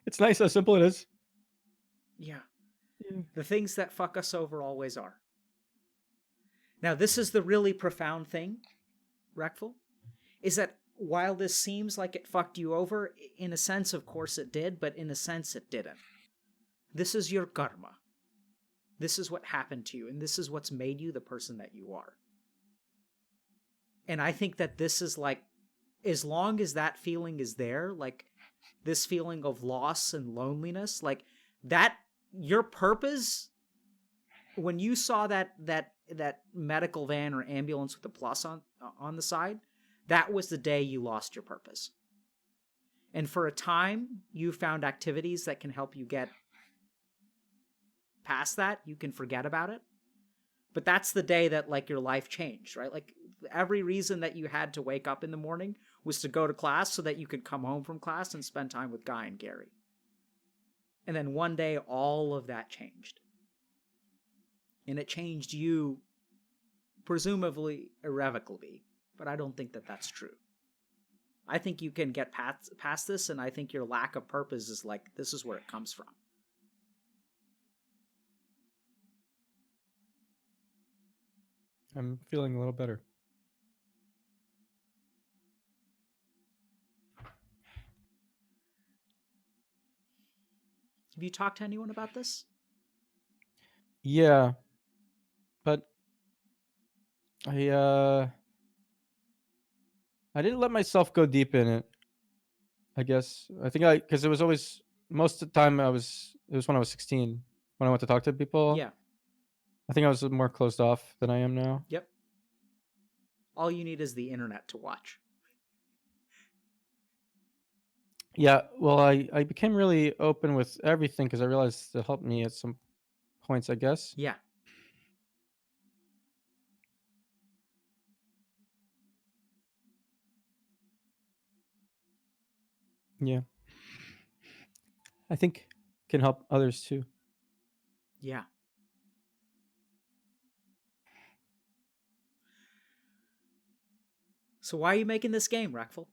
It's nice how simple it is. Yeah. The things that fuck us over always are. Now, this is the really profound thing, Reckful, is that while this seems like it fucked you over, in a sense, of course it did, but in a sense it didn't. This is your karma. This is what happened to you, and this is what's made you the person that you are. And I think that this is like, as long as that feeling is there, like this feeling of loss and loneliness, like that, your purpose, when you saw that medical van or ambulance with a plus on the side, that was the day you lost your purpose. And for a time, you found activities that can help you get past that. You can forget about it. But that's the day that like your life changed, right? Like every reason that you had to wake up in the morning was to go to class so that you could come home from class and spend time with Guy and Gary. And then one day, all of that changed. And it changed you, presumably irrevocably, but I don't think that that's true. I think you can get past this, and I think your lack of purpose is like, this is where it comes from. I'm feeling a little better. Have you talked to anyone about this? Yeah. But I didn't let myself go deep in it. I guess. I think because it was always, most of the time it was when I was 16 when I went to talk to people. Yeah. I think I was more closed off than I am now. Yep. All you need is the internet to watch. Yeah, well, I became really open with everything because I realized it helped me at some points, I guess. Yeah. Yeah. I think can help others too. Yeah. So why are you making this game, Reckful?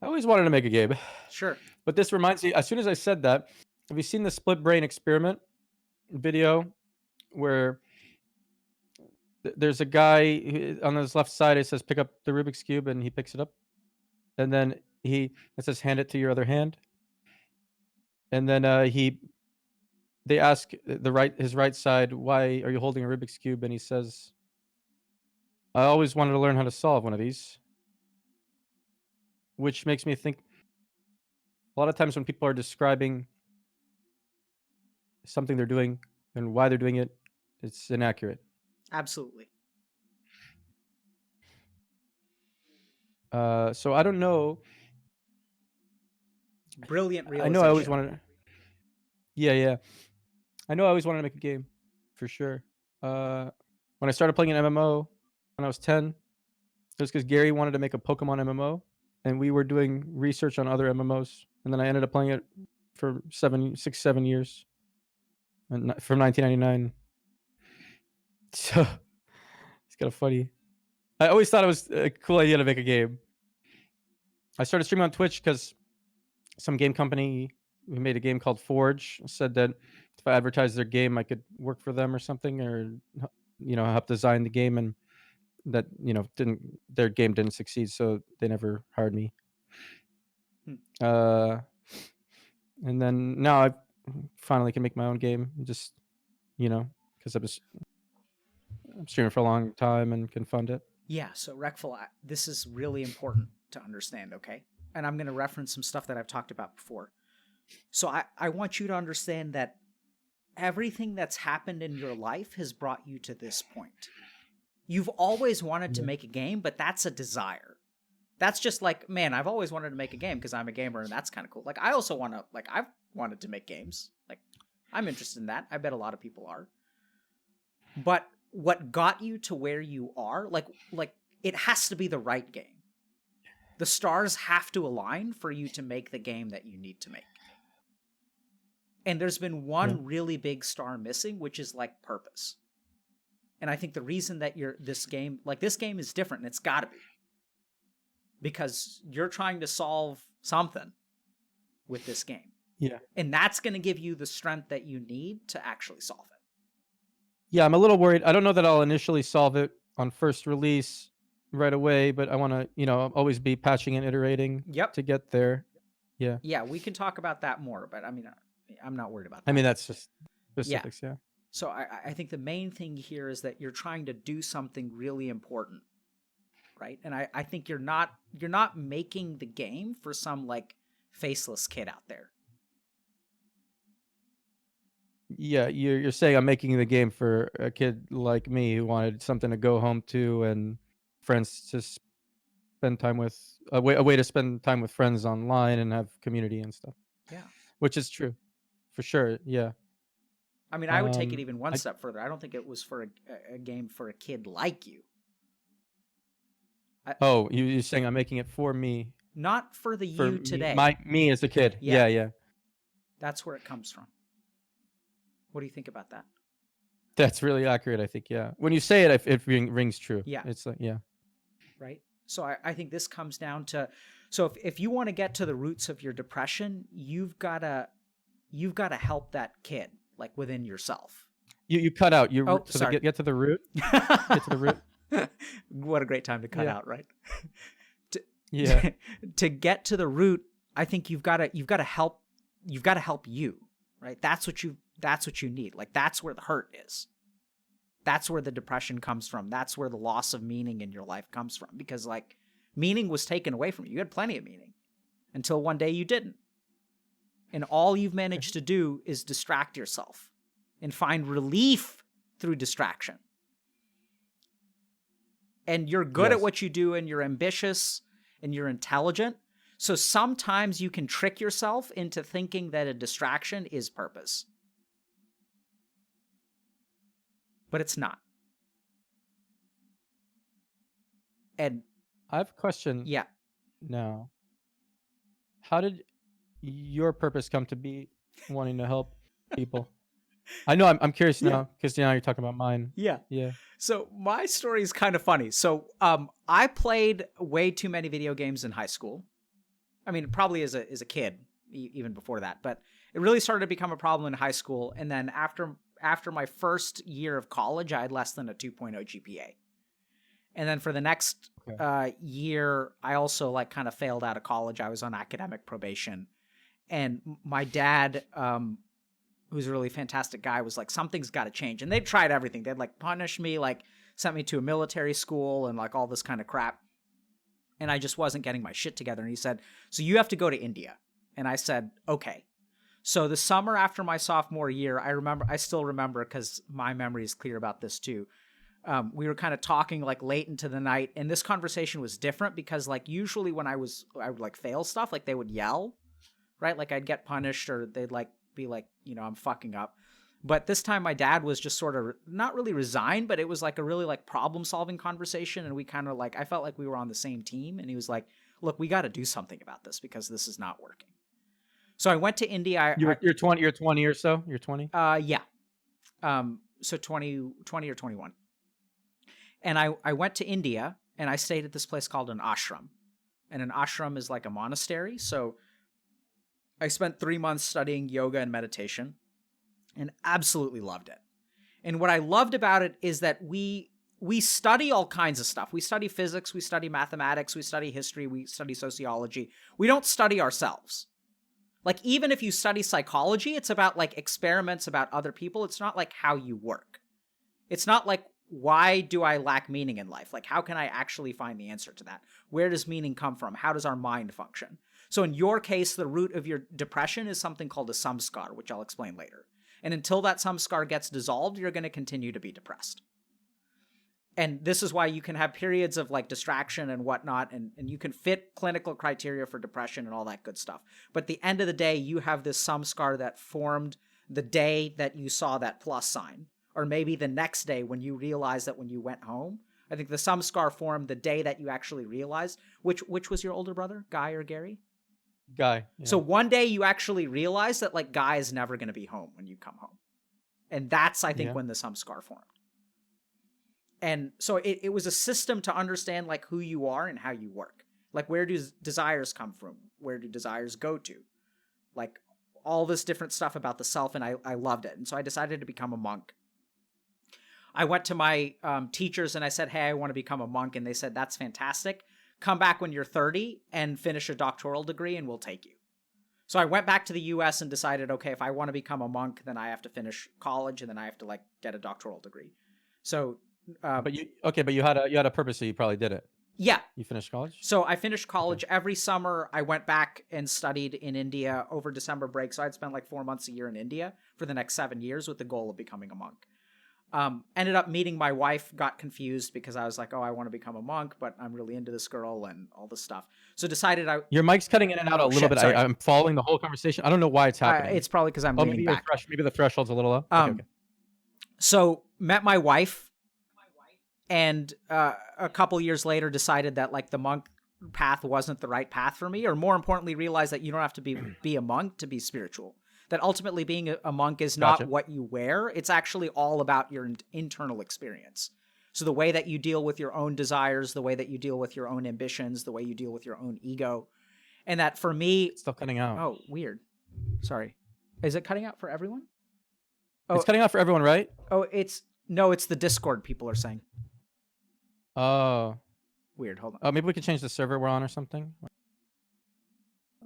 I always wanted to make a game. Sure. But this reminds me, as soon as I said that, have you seen the split brain experiment video where there's a guy on his left side, it says pick up the Rubik's Cube, and he picks it up. And then it says hand it to your other hand. And then they ask his right side, why are you holding a Rubik's Cube? And he says, I always wanted to learn how to solve one of these. Which makes me think a lot of times when people are describing something they're doing and why they're doing it, it's inaccurate. Absolutely. So I don't know. Brilliant realization. I know I always wanted to. Yeah. I know I always wanted to make a game, for sure. When I started playing an MMO when I was 10, it was because Gary wanted to make a Pokemon MMO, and we were doing research on other MMOs, and then I ended up playing it for 7 years, and from 1999. So it's kind of funny. I always thought it was a cool idea to make a game. I started streaming on Twitch because some game company who made a game called Forge said that if I advertised their game, I could work for them or something, or help design the game, and that their game didn't succeed, so they never hired me. And then now I finally can make my own game, just because I'm streaming for a long time and can fund it. Yeah, so Reckful, this is really important to understand, okay? And I'm going to reference some stuff that I've talked about before. So I want you to understand that everything that's happened in your life has brought you to this point. You've always wanted to make a game, but that's a desire. That's just like, man, I've always wanted to make a game because I'm a gamer, and that's kind of cool. Like, I also want to, like, I've wanted to make games. Like, I'm interested in that. I bet a lot of people are. But what got you to where you are, like it has to be the right game. The stars have to align for you to make the game that you need to make. And there's been one really big star missing, which is like purpose. And I think the reason that this game is different, and it's got to be, because you're trying to solve something with this game. Yeah. And that's going to give you the strength that you need to actually solve it. Yeah, I'm a little worried. I don't know that I'll initially solve it on first release right away, but I want to, always be patching and iterating to get there. Yeah. Yeah, we can talk about that more, but I mean, I'm not worried about that. I mean, that's just specifics, yeah. So I think the main thing here is that you're trying to do something really important, right? And I think you're not making the game for some like faceless kid out there. Yeah, you're saying I'm making the game for a kid like me who wanted something to go home to and friends to spend time with, a way to spend time with friends online and have community and stuff. Yeah. Which is true. For sure, yeah. I mean, I would take it even one step further. I don't think it was for a game for a kid like you. You're saying I'm making it for me. Not for the you today. Me as a kid. Yeah. That's where it comes from. What do you think about that? That's really accurate, I think, yeah. When you say it, it rings true. Yeah. It's like, yeah. Right? So I think this comes down to, so if you want to get to the roots of your depression, you've got to help that kid, like within yourself. You cut out. Sorry. Get to the root. Get to the root. What a great time to cut out, right? Yeah. To get to the root, I think you've got to help you, right? That's what you need. Like, that's where the hurt is. That's where the depression comes from. That's where the loss of meaning in your life comes from. Because, like, meaning was taken away from you. You had plenty of meaning until one day you didn't. And all you've managed to do is distract yourself and find relief through distraction. And you're good at what you do, and you're ambitious, and you're intelligent. So sometimes you can trick yourself into thinking that a distraction is purpose. But it's not. And I have a question. Yeah. Now, how did your purpose come to be wanting to help people? I know. I'm curious Yeah. now because now you're talking about mine. Yeah. Yeah. So my story is kind of funny. So I played way too many video games in high school. I mean, probably as a kid, even before that, but it really started to become a problem in high school. And then after my first year of college, I had less than a 2.0 GPA. And then for the next year, I also like kind of failed out of college. I was on academic probation. And my dad, who's a really fantastic guy, was like, something's got to change. And they'd tried everything. They'd like punish me, like sent me to a military school and like all this kind of crap. And I just wasn't getting my shit together. And he said, so you have to go to India. And I said, okay. So the summer after my sophomore year, I still remember because my memory is clear about this too. We were kind of talking like late into the night, and this conversation was different because like usually when I would like fail stuff, like they would yell, right? Like I'd get punished or they'd like be like, I'm fucking up. But this time my dad was just sort of not really resigned, but it was like a really like problem solving conversation. And we kind of like, I felt like we were on the same team, and he was like, look, we got to do something about this because this is not working. So I went to India. You're 20 or so? You're 20? Yeah. So 20 or 21. And I went to India and I stayed at this place called an ashram. And an ashram is like a monastery. So I spent 3 months studying yoga and meditation and absolutely loved it. And what I loved about it is that we study all kinds of stuff. We study physics, we study mathematics, we study history, we study sociology. We don't study ourselves. Like even if you study psychology, it's about like experiments about other people. It's not like how you work. It's not like, why do I lack meaning in life? Like, how can I actually find the answer to that? Where does meaning come from? How does our mind function? So in your case, the root of your depression is something called a samskar, which I'll explain later. And until that samskar gets dissolved, you're going to continue to be depressed. And this is why you can have periods of like distraction and whatnot, and you can fit clinical criteria for depression and all that good stuff. But at the end of the day, you have this samskar that formed the day that you saw that plus sign. Or maybe the next day when you realized that when you went home. I think the samskar formed the day that you actually realized. Which was your older brother, Guy or Gary? Guy. Yeah. So one day you actually realized that like Guy is never going to be home when you come home. And that's, I think, when the samskar formed. And so it was a system to understand like who you are and how you work. Like where do desires come from? Where do desires go to? Like all this different stuff about the self, and I loved it. And so I decided to become a monk. I went to my teachers and I said, hey, I want to become a monk. And they said, that's fantastic. Come back when you're 30 and finish a doctoral degree and we'll take you. So I went back to the US and decided, okay, if I want to become a monk, then I have to finish college and then I have to like get a doctoral degree. So, but you had a purpose, so you probably did it. Yeah. You finished college? So I finished college. Every summer I went back and studied in India over December break. So I'd spend like 4 months a year in India for the next 7 years with the goal of becoming a monk. Ended up meeting my wife, got confused because I was like, oh, I want to become a monk, but I'm really into this girl and all this stuff. So decided Your mic's cutting in and out a little bit. I'm following the whole conversation. I don't know why it's happening. It's probably because I'm leaning back. Maybe the threshold's a little low. Okay. So met my wife, and a couple years later decided that like the monk path wasn't the right path for me, or more importantly, realized that you don't have to be a monk to be spiritual. That ultimately being a monk is not what you wear. It's actually all about your internal experience. So the way that you deal with your own desires, the way that you deal with your own ambitions, the way you deal with your own ego. And that for me... It's still cutting out. Oh, weird. Sorry. Is it cutting out for everyone? Oh, it's cutting out for everyone, right? Oh, it's the Discord people are saying. Oh. Weird, hold on. Oh, maybe we can change the server we're on or something.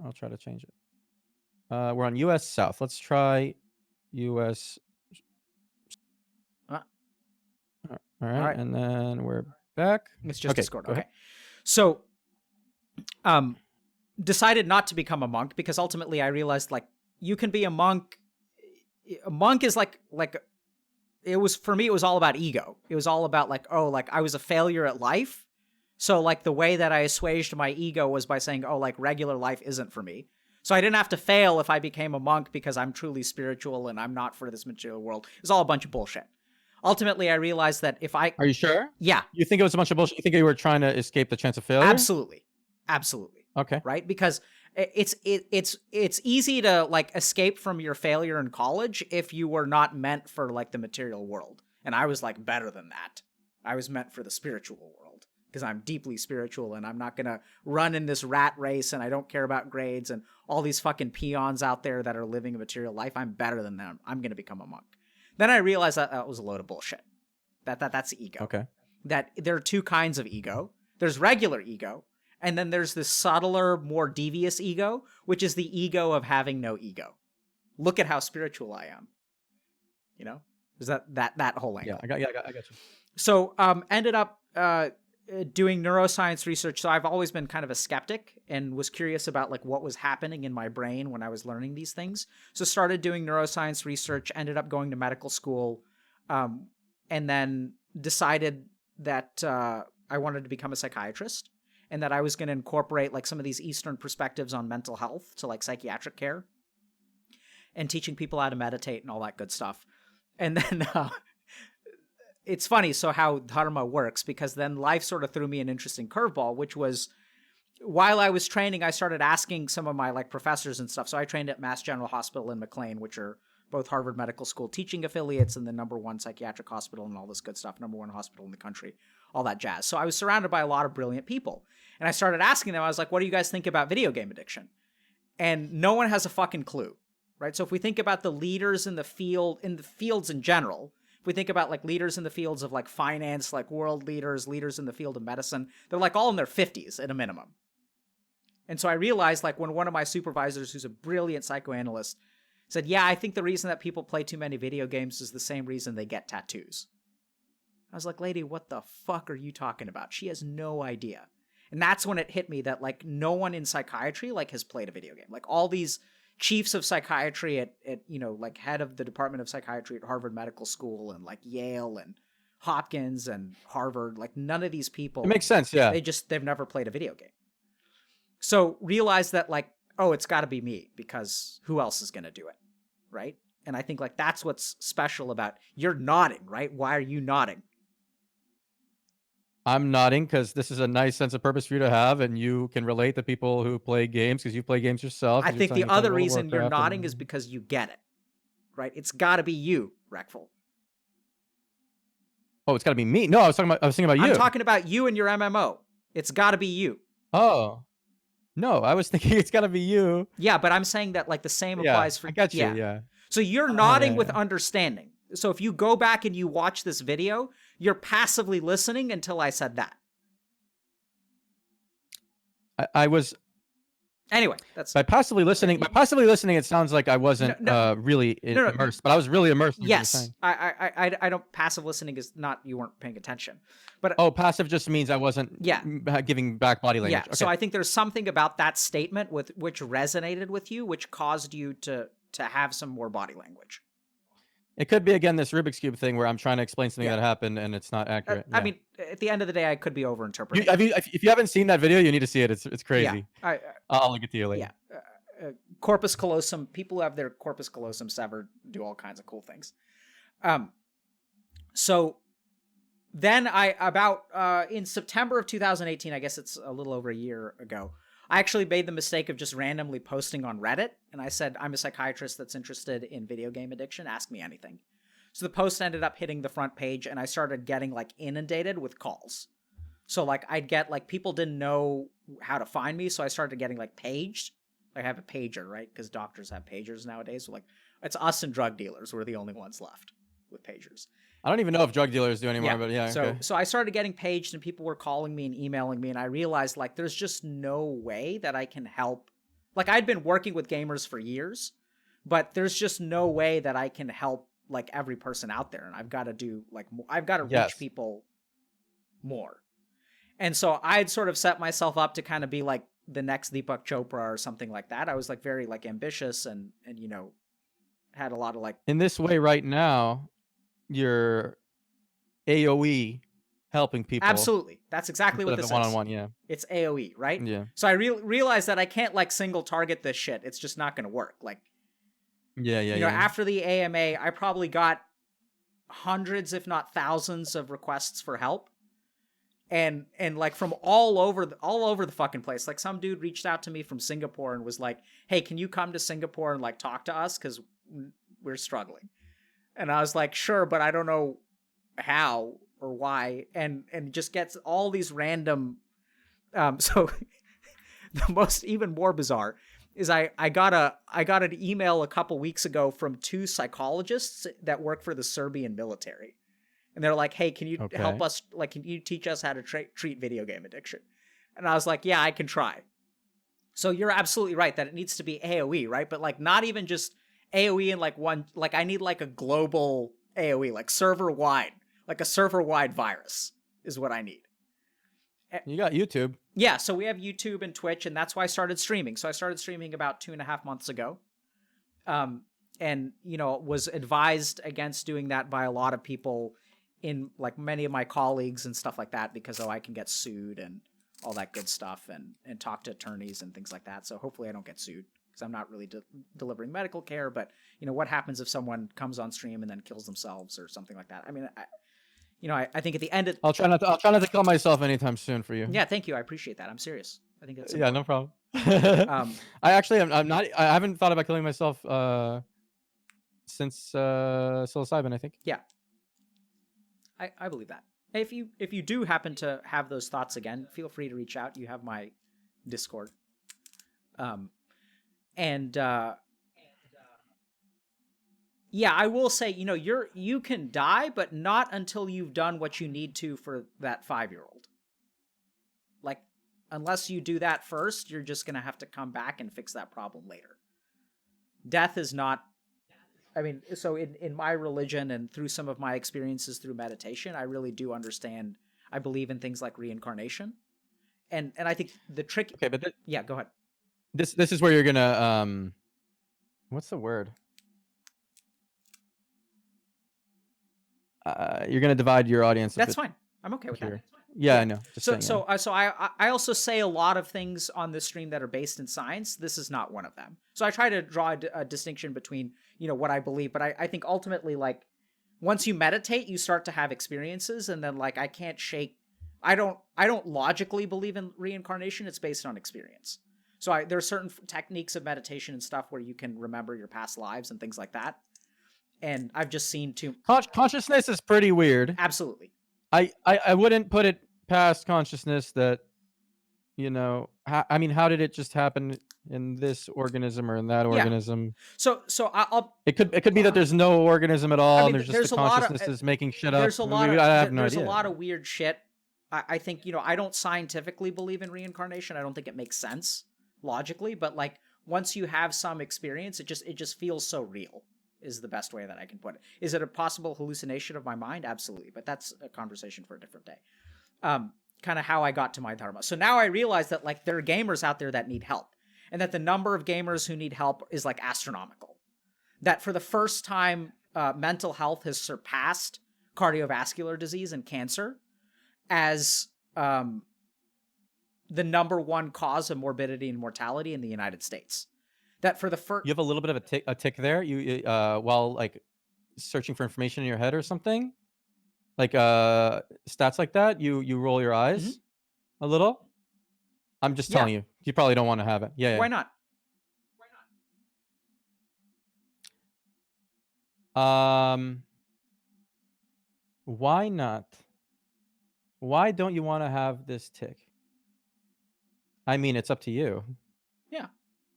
I'll try to change it. We're on US South. Let's try US. All right. And then we're back. It's just Discord. Okay. So, decided not to become a monk because ultimately I realized like you can be a monk. A monk is like it was, for me, it was all about ego. It was all about like, oh, like I was a failure at life. So like the way that I assuaged my ego was by saying, oh, like regular life isn't for me. So I didn't have to fail if I became a monk because I'm truly spiritual and I'm not for this material world. It was all a bunch of bullshit. Ultimately, I realized that if I... Are you sure? Yeah. You think it was a bunch of bullshit? You think you were trying to escape the chance of failure? Absolutely. Absolutely. Okay. Right? Because It's easy to like escape from your failure in college if you were not meant for like the material world. And I was like better than that. I was meant for the spiritual world because I'm deeply spiritual and I'm not going to run in this rat race and I don't care about grades and all these fucking peons out there that are living a material life. I'm better than them. I'm going to become a monk. Then I realized that was a load of bullshit. That's ego. Okay. That there are two kinds of ego. There's regular ego, and then there's this subtler, more devious ego, which is the ego of having no ego. Look at how spiritual I am. You know? Is that whole angle? I got you. So ended up doing neuroscience research. So I've always been kind of a skeptic and was curious about like what was happening in my brain when I was learning these things. So started doing neuroscience research, ended up going to medical school, and then decided that I wanted to become a psychiatrist and that I was going to incorporate like some of these Eastern perspectives on mental health to like psychiatric care and teaching people how to meditate and all that good stuff. And then it's funny, so how Dharma works, because then life sort of threw me an interesting curveball, which was while I was training, I started asking some of my like professors and stuff. So I trained at Mass General Hospital in McLean, which are both Harvard Medical School teaching affiliates and the #1 psychiatric hospital and all this good stuff, #1 hospital in the country, all that jazz. So I was surrounded by a lot of brilliant people. And I started asking them, I was like, what do you guys think about video game addiction? And no one has a fucking clue, right? So if we think about the leaders in the fields in general, if we think about like leaders in the fields of like finance, like world leaders in the field of medicine, they're like all in their 50s at a minimum. And so I realized like when one of my supervisors, who's a brilliant psychoanalyst, said, yeah, I think the reason that people play too many video games is the same reason they get tattoos. I was like, lady, what the fuck are you talking about? She has no idea. And that's when it hit me that like no one in psychiatry like has played a video game. Like all these chiefs of psychiatry at like head of the Department of Psychiatry at Harvard Medical School and like Yale and Hopkins and Harvard, like none of these people. It makes sense, yeah. They've never played a video game. So realize that like, oh, it's got to be me because who else is going to do it, right? And I think like that's what's special about you're nodding, right? Why are you nodding? I'm nodding because this is a nice sense of purpose for you to have, and you can relate to people who play games because you play games yourself. I think the other reason you're nodding is because you get it, right? It's got to be you, Reckful. Oh, it's got to be me. No, I was thinking about you. I'm talking about you and your MMO. It's got to be you. Oh, no, I was thinking it's got to be you. Yeah, but I'm saying that like the same applies for. I got you. Yeah. So you're nodding with understanding. So if you go back and you watch this video, you're passively listening until I said that. I was. Anyway, that's by passively listening. By passively listening, it sounds like I wasn't really immersed, but I was really immersed. Yes, I don't. Passive listening is not you weren't paying attention, but passive just means I wasn't. Giving back body language. Yeah. Okay. So I think there's something about that statement which resonated with you, which caused you to have some more body language. It could be, again, this Rubik's Cube thing where I'm trying to explain something that happened and it's not accurate. I mean, at the end of the day, I could be overinterpreting. If you haven't seen that video, you need to see it. It's crazy. Yeah. I'll link it to you later. Yeah. Corpus callosum, people who have their corpus callosum severed do all kinds of cool things. So then in September of 2018, I guess it's a little over a year ago, I actually made the mistake of just randomly posting on Reddit. And I said, I'm a psychiatrist that's interested in video game addiction. Ask me anything. So the post ended up hitting the front page and I started getting like inundated with calls. So like I'd get like people didn't know how to find me. So I started getting like paged. I have a pager, right? Because doctors have pagers nowadays. So like it's us and drug dealers. We're the only ones left with pagers. I don't even know if drug dealers do anymore, but yeah. So I started getting paged and people were calling me and emailing me and I realized like there's just no way that I can help. Like I'd been working with gamers for years, but there's just no way that I can help like every person out there. And I've got to do like, I've got to reach people more. And so I'd sort of set myself up to kind of be like the next Deepak Chopra or something like that. I was like very like ambitious and had a lot of like. In this way right now, you're AOE helping people. Absolutely. That's exactly what this is. One-on-one, yeah. It's AOE, right? Yeah. So I realized that I can't like single target this shit. It's just not going to work. Like, after the AMA, I probably got hundreds, if not thousands of requests for help. and like from all over the fucking place. Like some dude reached out to me from Singapore and was like, "Hey, can you come to Singapore and like talk to us because we're struggling?" And I was like, "Sure, but I don't know how or why." And just gets all these random. So the most even more bizarre is I got an email a couple weeks ago from 2 psychologists that work for the Serbian military. And they're like, "Hey, can you help us? Like, can you teach us how to treat video game addiction?" And I was like, "Yeah, I can try." So you're absolutely right that it needs to be AoE, right? But like not even just AoE in like one, like I need like a global AoE, like server wide, like a server wide virus is what I need. You got YouTube. Yeah, so we have YouTube and Twitch, and that's why I started streaming. So I started streaming about 2.5 months ago. And, you know, was advised against doing that by a lot of people in, like, many of my colleagues and stuff like that because, I can get sued and all that good stuff and talk to attorneys and things like that. So hopefully I don't get sued because I'm not really delivering medical care. But, you know, what happens if someone comes on stream and then kills themselves or something like that? I mean, I think at the end of... I'll try not to kill myself anytime soon for you. Yeah, thank you. I appreciate that. I'm serious. I think that's important. Yeah, no problem. I haven't thought about killing myself since psilocybin, I think. Yeah. I believe that. If you do happen to have those thoughts again, feel free to reach out. You have my Discord. Yeah, I will say, you know, you can die, but not until you've done what you need to for that 5-year-old. Like, unless you do that first, you're just gonna have to come back and fix that problem later. Death is not... I mean, so in my religion and through some of my experiences through meditation, I really do understand. I believe in things like reincarnation, and I think the trick... Okay, but yeah, go ahead. This is where you're gonna what's the word? You're gonna divide your audience. That's fine. I'm okay with that. Yeah, I know. So I also say a lot of things on this stream that are based in science. This is not one of them. So I try to draw a distinction between, you know, what I believe, but I think ultimately, like, once you meditate, you start to have experiences, and then, like, I can't shake... I don't logically believe in reincarnation. It's based on experience. So there are certain techniques of meditation and stuff where you can remember your past lives and things like that. And I've just seen too... Consciousness is pretty weird. Absolutely. I wouldn't put it past consciousness that, you know, I mean, how did it just happen in this organism or in that organism? So I'll... It could be that there's no organism at all, I mean, and there's just the consciousness is making shit up. There's a lot of weird shit. I think, you know, I don't scientifically believe in reincarnation. I don't think it makes sense logically, but like once you have some experience, it just feels so real. Is the best way that I can put it. Is it a possible hallucination of my mind? Absolutely. But that's a conversation for a different day. Kind of how I got to my Dharma. So now I realize that, like, there are gamers out there that need help, and that the number of gamers who need help is, like, astronomical. That for the first time, mental health has surpassed cardiovascular disease and cancer as the number one cause of morbidity and mortality in the United States. That for the first... You have a little bit of a tick there. You while like searching for information in your head or something, like stats like that. You roll your eyes a little. I'm just telling you. You probably don't want to have it. Yeah. Why not? Why not? Why don't you want to have this tick? I mean, it's up to you. Yeah.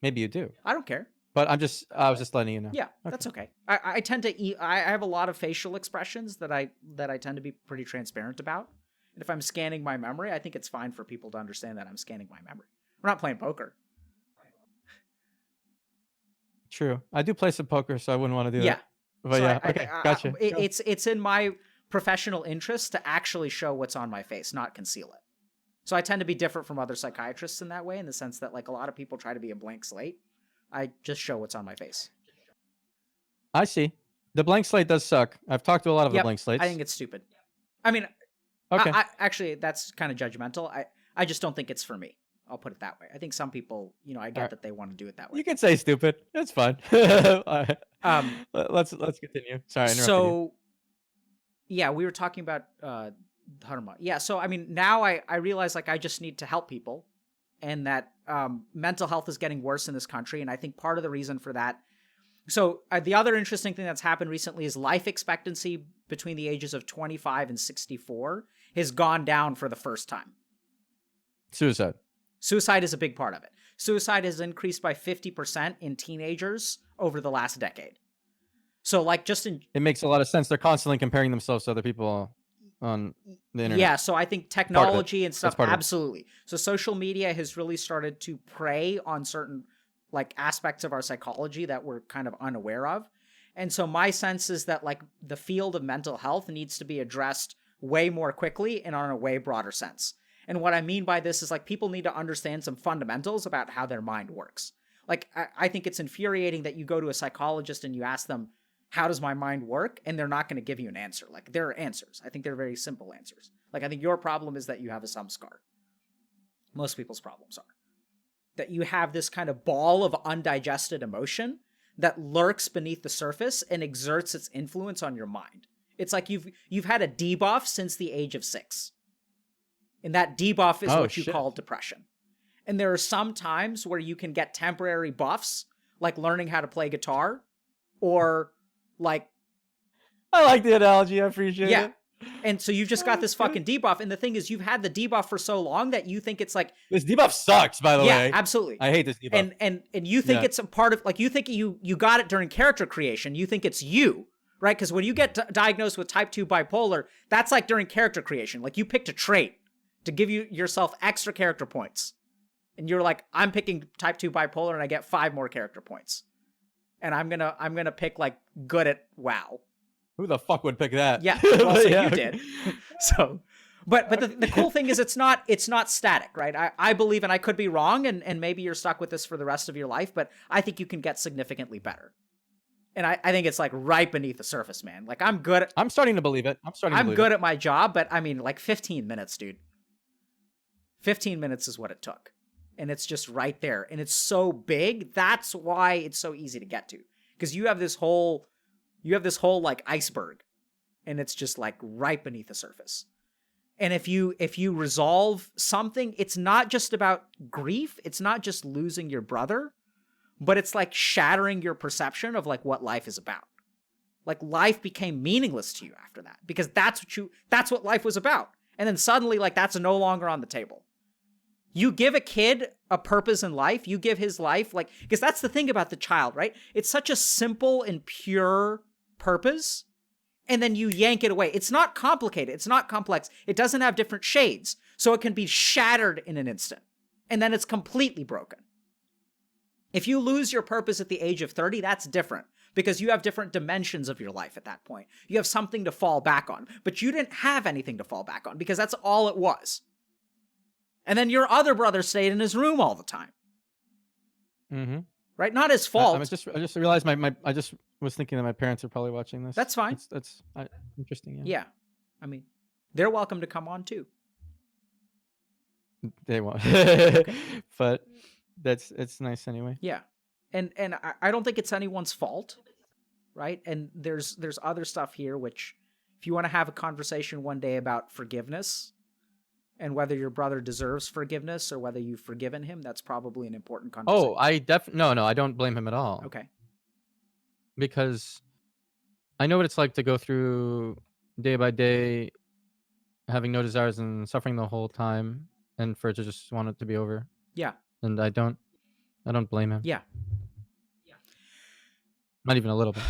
Maybe you do. I don't care. But I was just letting you know. Yeah, okay. That's okay. I tend to I have a lot of facial expressions that I tend to be pretty transparent about. And if I'm scanning my memory, I think it's fine for people to understand that I'm scanning my memory. We're not playing poker. True. I do play some poker, so I wouldn't want to do that. But so okay, gotcha. It's in my professional interest to actually show what's on my face, not conceal it. So I tend to be different from other psychiatrists in that way, in the sense that, like, a lot of people try to be a blank slate. I just show what's on my face. I see. The blank slate does suck. I've talked to a lot of the blank slates. I think it's stupid. I mean, okay. Actually, that's kind of judgmental. I just don't think it's for me. I'll put it that way. I think some people, you know, I get that they want to do it that way. You can say stupid. That's fine. Let's continue. Sorry, I interrupted you. Yeah, we were talking about Dharma. Yeah. So, I mean, now I realize like I just need to help people, and that mental health is getting worse in this country. And I think part of the reason for that. So, the other interesting thing that's happened recently is life expectancy between the ages of 25 and 64 has gone down for the first time. Suicide. Suicide is a big part of it. Suicide has increased by 50% in teenagers over the last decade. So, like, just in... It makes a lot of sense. They're constantly comparing themselves to other people on the internet. Yeah, so I think technology and stuff, absolutely. So social media has really started to prey on certain like aspects of our psychology that we're kind of unaware of. And so my sense is that like the field of mental health needs to be addressed way more quickly and on a way broader sense. And what I mean by this is like people need to understand some fundamentals about how their mind works. Like I think it's infuriating that you go to a psychologist and you ask them, how does my mind work? And they're not going to give you an answer. Like there are answers. I think they're very simple answers. Like I think your problem is that you have a samskar. Most people's problems are that you have this kind of ball of undigested emotion that lurks beneath the surface and exerts its influence on your mind. It's like you've had a debuff since the age of 6. And that debuff is what you call depression. And there are some times where you can get temporary buffs, like learning how to play guitar, or like... I like the analogy, I appreciate it. And so you've just got this fucking debuff, and the thing is, you've had the debuff for so long that you think it's like... This debuff sucks, by the way. Yeah, absolutely. I hate this debuff. And you think it's a part of... Like, you think you got it during character creation. You think it's you, right? Because when you get diagnosed with type 2 bipolar, that's like during character creation. Like, you picked a trait to give yourself extra character points. And you're like, I'm picking type 2 bipolar, and I get 5 more character points. And I'm gonna pick, like, good at WoW. Who the fuck would pick that? Yeah, well, so you did. So, but the cool thing is it's not static, right? I believe, and I could be wrong, and maybe you're stuck with this for the rest of your life, but I think you can get significantly better. And I think it's like right beneath the surface, man. Like I'm starting to believe it. I'm good at my job, but I mean, like 15 minutes, dude. 15 minutes is what it took. And it's just right there. And it's so big. That's why it's so easy to get to. Because you have this whole like iceberg, and it's just like right beneath the surface. And if you resolve something, it's not just about grief. It's not just losing your brother, but it's like shattering your perception of like what life is about. Like life became meaningless to you after that, because that's what life was about. And then suddenly like that's no longer on the table. You give a kid a purpose in life, you give his life, like, because that's the thing about the child, right? It's such a simple and pure purpose, and then you yank it away. It's not complicated. It's not complex. It doesn't have different shades, so it can be shattered in an instant, and then it's completely broken. If you lose your purpose at the age of 30, that's different, because you have different dimensions of your life at that point. You have something to fall back on, but you didn't have anything to fall back on, because that's all it was. And then your other brother stayed in his room all the time. Mm-hmm. Right? Not his fault. I just realized I just was thinking that my parents are probably watching this. That's fine. That's interesting. Yeah. I mean, they're welcome to come on too. They won't. But it's nice anyway. Yeah. And I don't think it's anyone's fault, right? And there's other stuff here which, if you want to have a conversation one day about forgiveness and whether your brother deserves forgiveness or whether you've forgiven him, that's probably an important conversation. Oh, no, I don't blame him at all. Okay. Because I know what it's like to go through day by day having no desires and suffering the whole time, and for it to just want it to be over. Yeah. And I don't blame him. Yeah. Not even a little bit.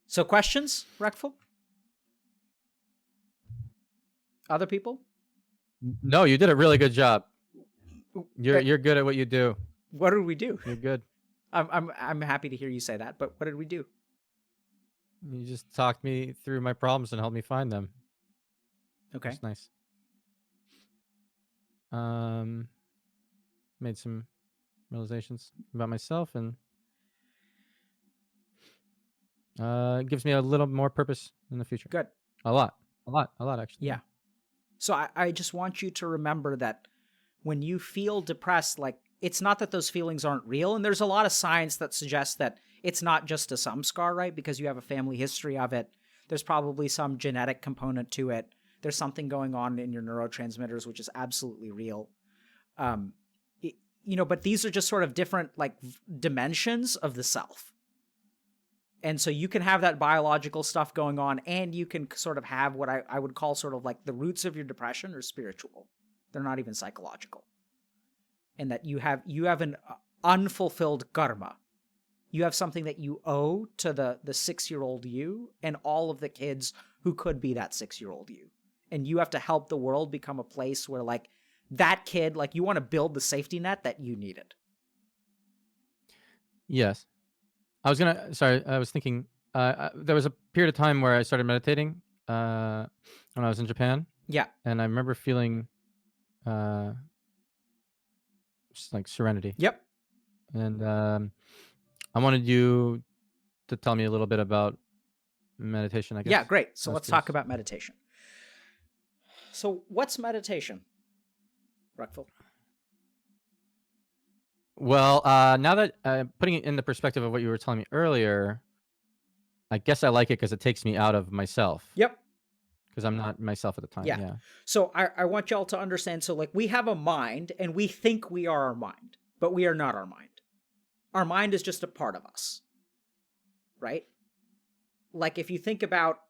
So questions, Reckful? Other people? No, you did a really good job. You're good at what you do. What did we do? You're good. I'm happy to hear you say that, but what did we do? You just talked me through my problems and helped me find them. Okay. That's nice. Made some realizations about myself, and it gives me a little more purpose in the future. Good. A lot actually. Yeah. So I just want you to remember that when you feel depressed, like, it's not that those feelings aren't real. And there's a lot of science that suggests that it's not just a samskar, right? Because you have a family history of it. There's probably some genetic component to it. There's something going on in your neurotransmitters, which is absolutely real. But these are just sort of different like dimensions of the self. And so you can have that biological stuff going on, and you can sort of have what I would call sort of like the roots of your depression are spiritual. They're not even psychological. And that you have an unfulfilled karma. You have something that you owe to the 6-year-old you and all of the kids who could be that 6-year-old you. And you have to help the world become a place where like that kid, like you want to build the safety net that you needed. Yes. I was thinking, there was a period of time where I started meditating when I was in Japan. Yeah. And I remember feeling just like serenity. Yep. And I wanted you to tell me a little bit about meditation, I guess. Yeah, great. So I was let's curious. talk about meditation. So what's meditation, Reckful? Well, now that putting it in the perspective of what you were telling me earlier, I guess I like it because it takes me out of myself. Yep. Because I'm not myself at the time. Yeah. So I want y'all to understand. So like we have a mind and we think we are our mind, but we are not our mind. Our mind is just a part of us. Right? Like if you think about...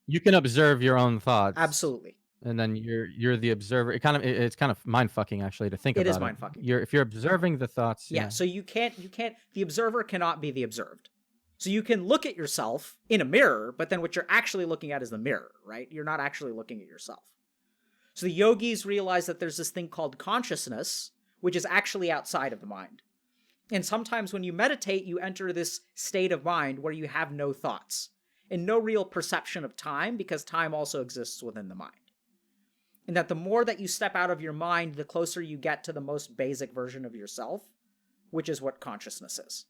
You can observe your own thoughts. Absolutely. And then you're the observer. It's kind of mind fucking actually to think about it. It is mind fucking. If you're observing the thoughts. Yeah. So you can't, the observer cannot be the observed. So you can look at yourself in a mirror, but then what you're actually looking at is the mirror, right? You're not actually looking at yourself. So the yogis realize that there's this thing called consciousness, which is actually outside of the mind. And sometimes when you meditate, you enter this state of mind where you have no thoughts and no real perception of time, because time also exists within the mind. And that the more that you step out of your mind, the closer you get to the most basic version of yourself, which is what consciousness is.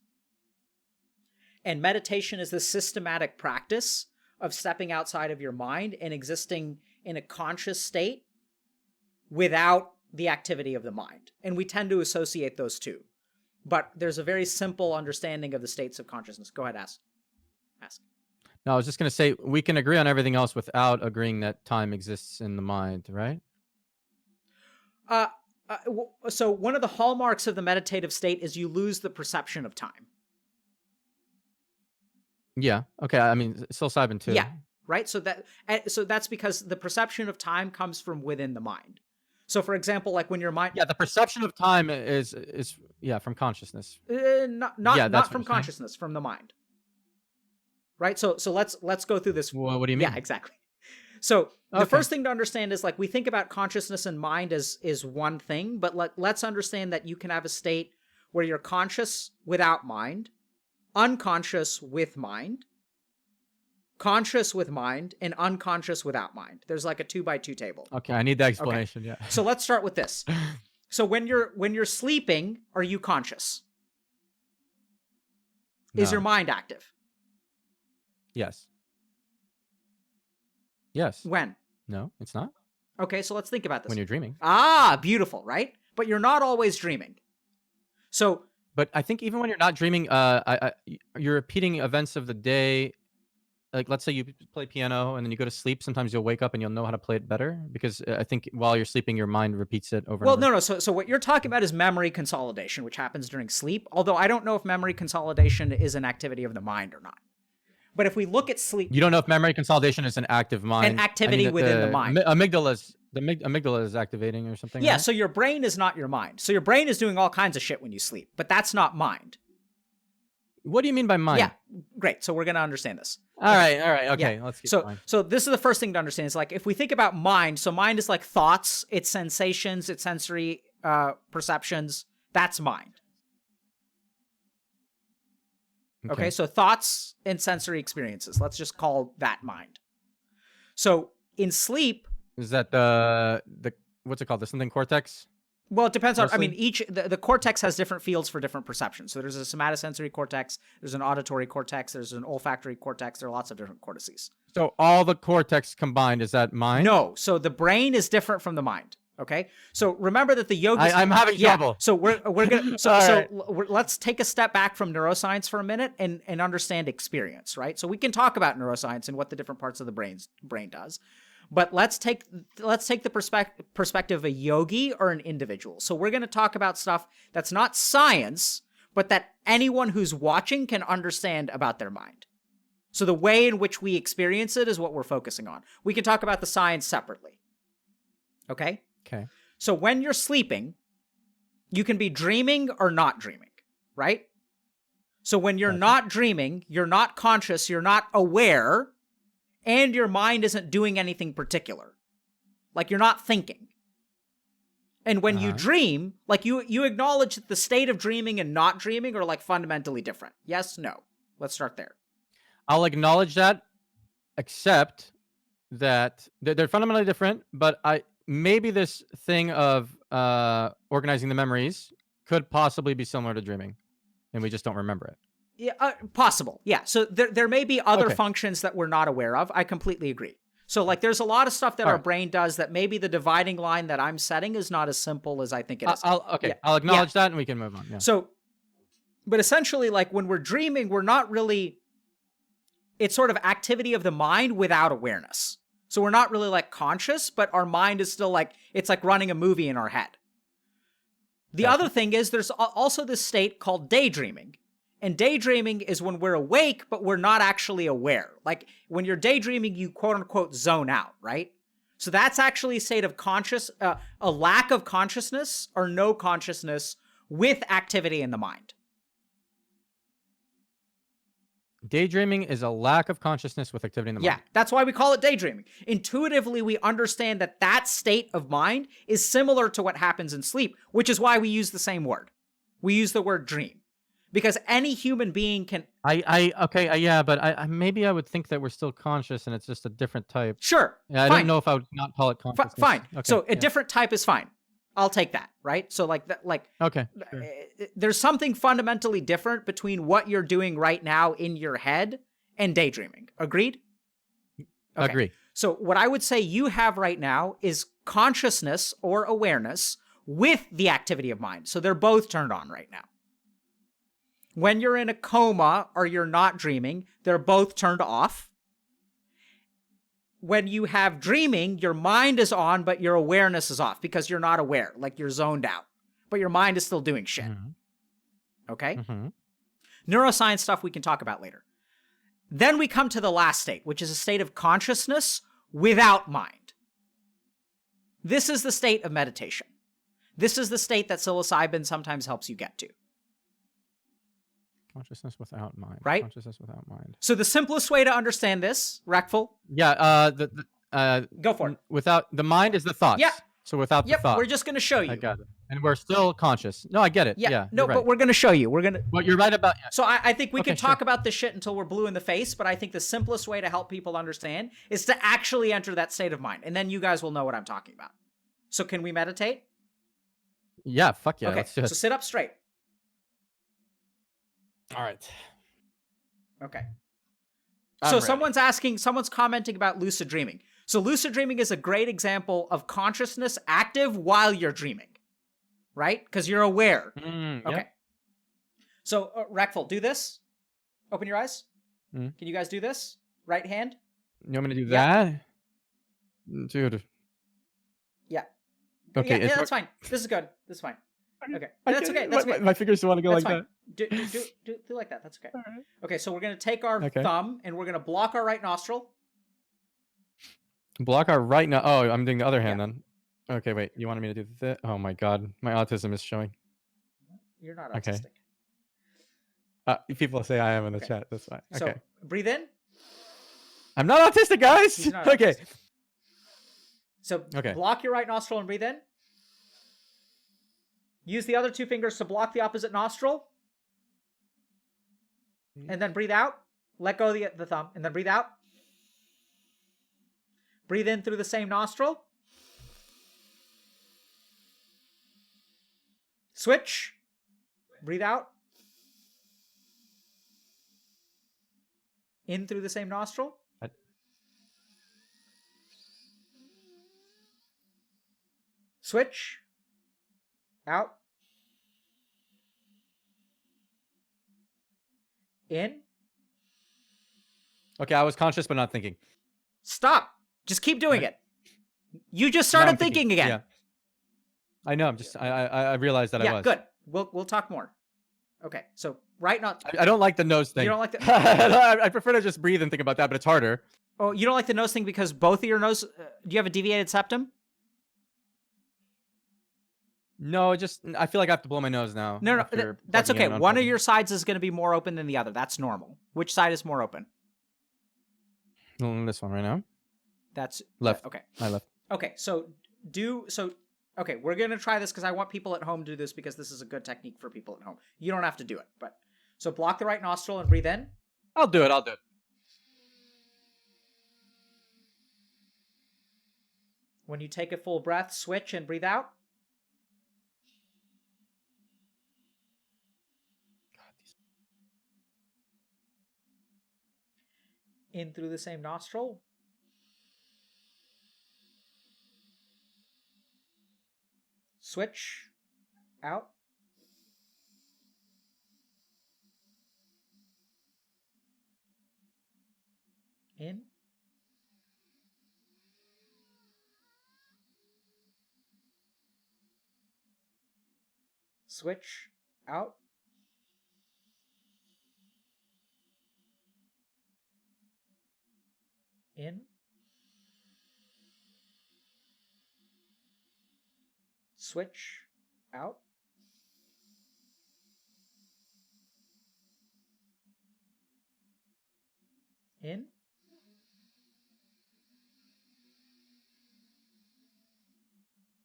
And meditation is this systematic practice of stepping outside of your mind and existing in a conscious state without the activity of the mind. And we tend to associate those two. But there's a very simple understanding of the states of consciousness. Go ahead, ask. No, I was just going to say, we can agree on everything else without agreeing that time exists in the mind, right? So one of the hallmarks of the meditative state is you lose the perception of time. Yeah. Okay. I mean, psilocybin too. Yeah. Right. So that's because the perception of time comes from within the mind. So, for example, like when your mind... Yeah, the perception of time is from consciousness. Not from consciousness, from the mind. Right? So let's go through this. Well, what do you mean? Yeah, exactly. So the first thing to understand is like we think about consciousness and mind as one thing, but let's understand that you can have a state where you're conscious without mind, unconscious with mind, conscious with mind, and unconscious without mind. There's like a 2x2 table. Okay, I need that explanation. Okay. Yeah. So let's start with this. So when you're sleeping, are you conscious? No. Is your mind active? Yes. Yes. When? No, it's not. Okay, so let's think about this. When you're dreaming. Ah, beautiful, right? But you're not always dreaming. So... But I think even when you're not dreaming, you're repeating events of the day. Like, let's say you play piano and then you go to sleep. Sometimes you'll wake up and you'll know how to play it better, because I think while you're sleeping, your mind repeats it over and over. No. So what you're talking about is memory consolidation, which happens during sleep. Although I don't know if memory consolidation is an activity of the mind or not. But if we look at sleep... You don't know if memory consolidation is an active mind. An activity within the mind. The amygdala is activating or something. Yeah, right? So your brain is not your mind. So your brain is doing all kinds of shit when you sleep, but that's not mind. What do you mean by mind? Yeah, great. So we're going to understand this. All right. Okay, yeah. let's keep going. So this is the first thing to understand. Is like if we think about mind, so mind is like thoughts, it's sensations, it's sensory perceptions. That's mind. Okay, so thoughts and sensory experiences. Let's just call that mind. So in sleep... Is that the what's it called? The something cortex? Well, it depends on... Mostly? I mean, the cortex has different fields for different perceptions. So there's a somatosensory cortex, there's an auditory cortex, there's an olfactory cortex, there are lots of different cortices. So all the cortex combined, is that mind? No, so the brain is different from the mind. Okay, so remember that the yogis... I'm having trouble. So we're gonna let's take a step back from neuroscience for a minute and understand experience, right? So we can talk about neuroscience and what the different parts of the brain does, But let's take the perspective of a yogi or an individual. So we're going to talk about stuff that's not science, but that anyone who's watching can understand about their mind. So the way in which we experience it is what we're focusing on. We can talk about the science separately. Okay? Okay. So when you're sleeping, you can be dreaming or not dreaming, right? So when you're not dreaming, you're not conscious, you're not aware, and your mind isn't doing anything particular. Like you're not thinking. And when you dream, like you acknowledge that the state of dreaming and not dreaming are like fundamentally different. Yes, no. Let's start there. I'll acknowledge that, except that they're fundamentally different, but maybe this thing of organizing the memories could possibly be similar to dreaming, and we just don't remember it. Yeah, possible. Yeah. So there may be other functions that we're not aware of. I completely agree. So like there's a lot of stuff that our brain does that maybe the dividing line that I'm setting is not as simple as I think it is. I'll acknowledge that and we can move on. Yeah. So, but essentially like when we're dreaming, we're not really, it's sort of activity of the mind without awareness. So we're not really like conscious, but our mind is still like, it's like running a movie in our head. The other thing is there's also this state called daydreaming. And daydreaming is when we're awake, but we're not actually aware. Like when you're daydreaming, you quote unquote zone out, right? So that's actually a state of a lack of consciousness or no consciousness with activity in the mind. Daydreaming is a lack of consciousness with activity in the mind. Yeah, that's why we call it daydreaming. Intuitively, we understand that that state of mind is similar to what happens in sleep, which is why we use the same word. We use the word dream. Because any human being can... Yeah, but maybe I would think that we're still conscious and it's just a different type. Sure, yeah, I don't know if I would not call it consciousness. Fine. Okay, so a different type is fine. I'll take that, right? So like that, like okay, sure. There's something fundamentally different between what you're doing right now in your head and daydreaming. Agreed? Okay. Agree. So what I would say you have right now is consciousness or awareness with the activity of mind. So they're both turned on right now. When you're in a coma or you're not dreaming, they're both turned off. When you have dreaming, your mind is on, but your awareness is off because you're not aware, like you're zoned out, but your mind is still doing shit. Okay? Neuroscience stuff we can talk about later. Then we come to the last state, which is a state of consciousness without mind. This is the state of meditation. This is the state that psilocybin sometimes helps you get to. Consciousness without mind. Right? Consciousness without mind. So the simplest way to understand this, Reckful. Yeah, go for it. Without the mind is the thoughts. Yeah. So without the thought. We're just going to show you. I got it. And we're still conscious. No, I get it. Yeah. No, but we're going to show you. We're going to. Well, you're right about. Yeah. So I think we can talk about this shit until we're blue in the face, but I think the simplest way to help people understand is to actually enter that state of mind, and then you guys will know what I'm talking about. So can we meditate? Yeah. Fuck yeah. Okay. Let's do it. So sit up straight. All right. Okay. So someone's commenting about lucid dreaming. So lucid dreaming is a great example of consciousness active while you're dreaming, right? Because you're aware. Okay. Yep. So Reckful, do this. Open your eyes. Can you guys do this? Right hand. You want me to do that? Dude. Yeah. Okay. Yeah, that's fine. This is good. This is fine. Okay. That's okay. That's okay. My fingers don't want to go that's like fine. that. Do like that. That's okay. Right. Okay, so we're going to take our thumb and we're going to block our right nostril. Block our right now. Oh, I'm doing the other hand then. Okay, wait. You wanted me to do that? Oh my god. My autism is showing. You're not autistic. People say I am in the chat. That's fine. Okay. So breathe in. I'm not autistic, guys. He's not okay. Autistic. So block your right nostril and breathe in. Use the other two fingers to block the opposite nostril. And then breathe out. Let go of the thumb. And then breathe out. Breathe in through the same nostril. Switch. Breathe out. In through the same nostril. Switch. Out. In. Okay, I was conscious but not thinking. Stop. Just keep doing Right. it. You just Now started I'm thinking again. Yeah. I know. I'm just. I realized that I Yeah, was. good. We'll talk more. Okay, so right now, I don't like the nose thing. you don't like the. I prefer to just breathe and think about that, but it's harder. Oh, you don't like the nose thing because both of your nose. Do you have a deviated septum? No, just I feel like I have to blow my nose now No, after that's plugging in okay. and One of unplugging. your sides is going to be more open than the other. That's normal. Which side is more open? This one right now. That's Left. okay. My left. Okay, so okay, we're gonna try this because I want people at home to do this because this is a good technique for people at home. You don't have to do it, but so block the right nostril and breathe in. I'll do it. I'll do it. When you take a full breath, switch and breathe out. In through the same nostril. Switch out. In. Switch out. In. Switch out. In.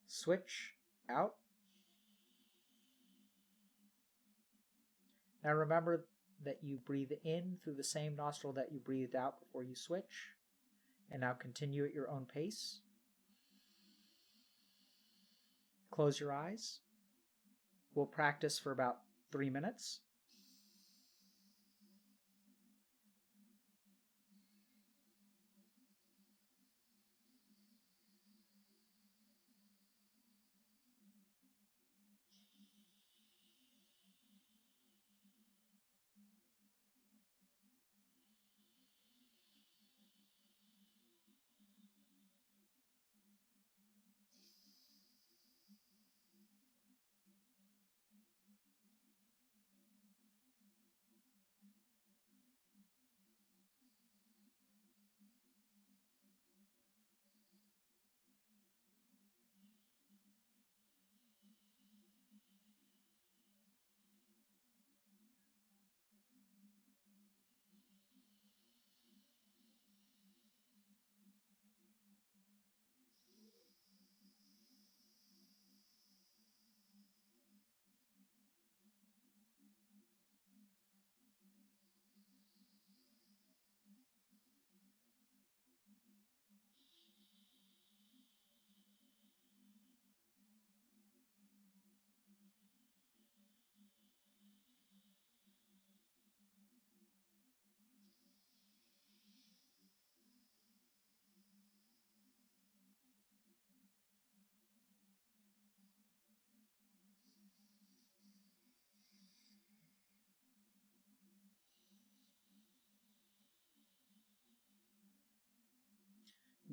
Switch out. Now remember that you breathe in through the same nostril that you breathed out before you switch. And now continue at your own pace. Close your eyes. We'll practice for about 3 minutes.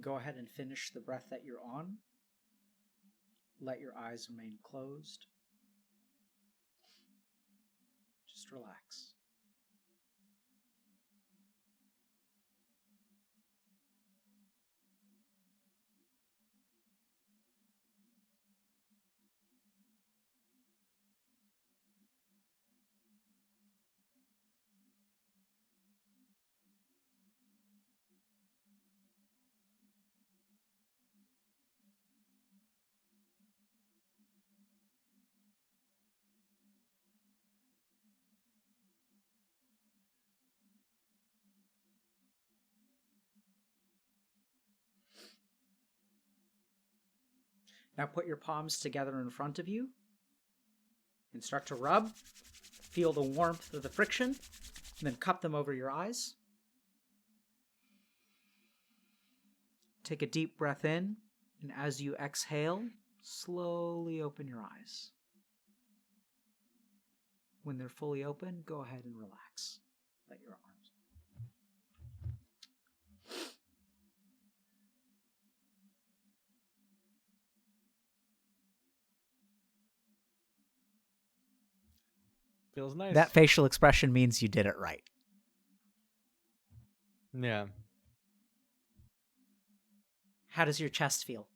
Go ahead and finish the breath that you're on. Let your eyes remain closed. Just relax. Now put your palms together in front of you and start to rub. Feel the warmth of the friction, and then cup them over your eyes. Take a deep breath in, and as you exhale, slowly open your eyes. When they're fully open, go ahead and relax. Let your arms. Feels nice. That facial expression means you did it right. Yeah. How does your chest feel?